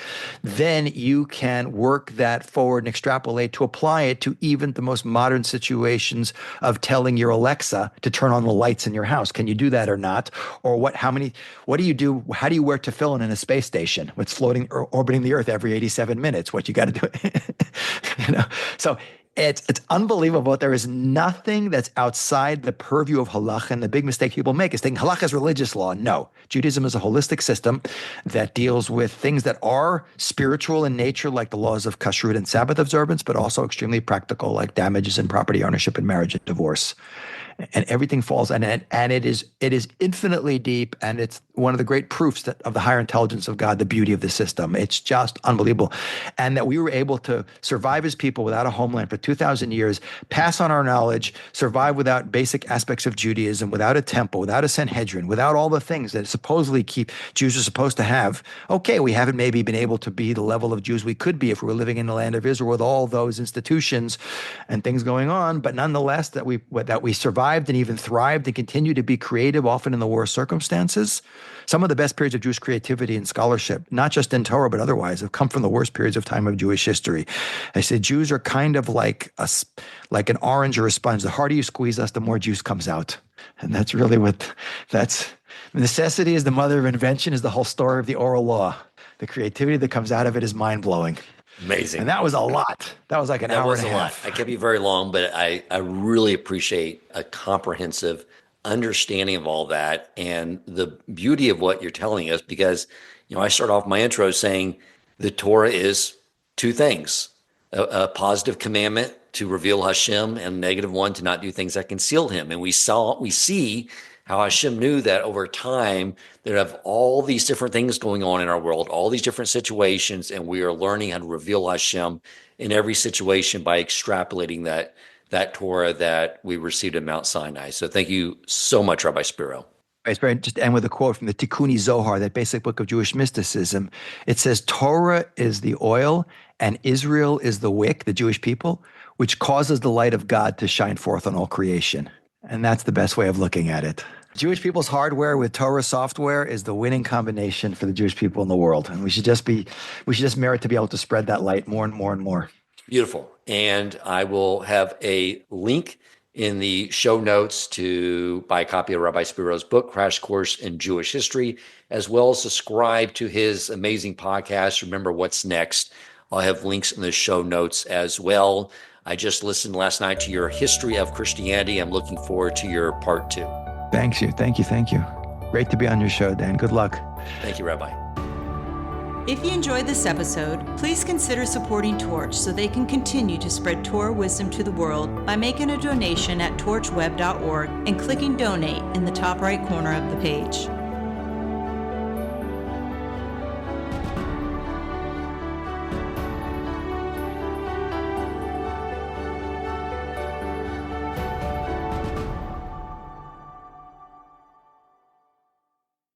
then you can work that forward and extrapolate to apply it to even the most modern situations of telling your Alexa to turn on the lights in your house. Can you do that or not? Or how do you do, how do you wear tefillin in a space station? It's floating or orbiting the earth every 87 minutes. What you got to do, So it's unbelievable. There is nothing that's outside the purview of halacha. And the big mistake people make is thinking halacha is religious law. No, Judaism is a holistic system that deals with things that are spiritual in nature, like the laws of kashrut and Sabbath observance, but also extremely practical, like damages and property ownership and marriage and divorce. And everything falls, and it is infinitely deep, and it's one of the great proofs of the higher intelligence of God, the beauty of the system. It's just unbelievable. And that we were able to survive as people without a homeland for 2,000 years, pass on our knowledge, survive without basic aspects of Judaism, without a temple, without a Sanhedrin, without all the things that supposedly Jews are supposed to have. Okay, we haven't maybe been able to be the level of Jews we could be if we were living in the land of Israel with all those institutions and things going on, but nonetheless that we survived and even thrived and continue to be creative, often in the worst circumstances. Some of the best periods of Jewish creativity and scholarship, not just in Torah but otherwise, have come from the worst periods of time of Jewish history. I say Jews are kind of like an orange or a sponge. The harder you squeeze us, the more juice comes out. And that's really necessity is the mother of invention, is the whole story of the oral law. The creativity that comes out of it is mind-blowing. Amazing. And that was a lot. That was like an hour and a half. I kept you very long, but I really appreciate a comprehensive understanding of all that and the beauty of what you're telling us, because, I start off my intro saying the Torah is two things, a positive commandment to reveal Hashem and a negative one to not do things that conceal him. And we see how Hashem knew that over time there have all these different things going on in our world, all these different situations, and we are learning how to reveal Hashem in every situation by extrapolating that Torah that we received at Mount Sinai. So thank you so much, Rabbi Spiro. It's very, just to end with a quote from the Tikkuni Zohar, that basic book of Jewish mysticism. It says, Torah is the oil and Israel is the wick, the Jewish people, which causes the light of God to shine forth on all creation. And that's the best way of looking at it. Jewish people's hardware with Torah software is the winning combination for the Jewish people in the world. And we should just merit to be able to spread that light more and more and more. Beautiful. And I will have a link in the show notes to buy a copy of Rabbi Spiro's book, Crash Course in Jewish History, as well as subscribe to his amazing podcast, Remember What's Next. I'll have links in the show notes as well. I just listened last night to your history of Christianity. I'm looking forward to your part 2. Thank you. Great to be on your show, Dan. Good luck. Thank you, Rabbi. If you enjoyed this episode, please consider supporting Torch so they can continue to spread Torah wisdom to the world by making a donation at torchweb.org and clicking donate in the top right corner of the page.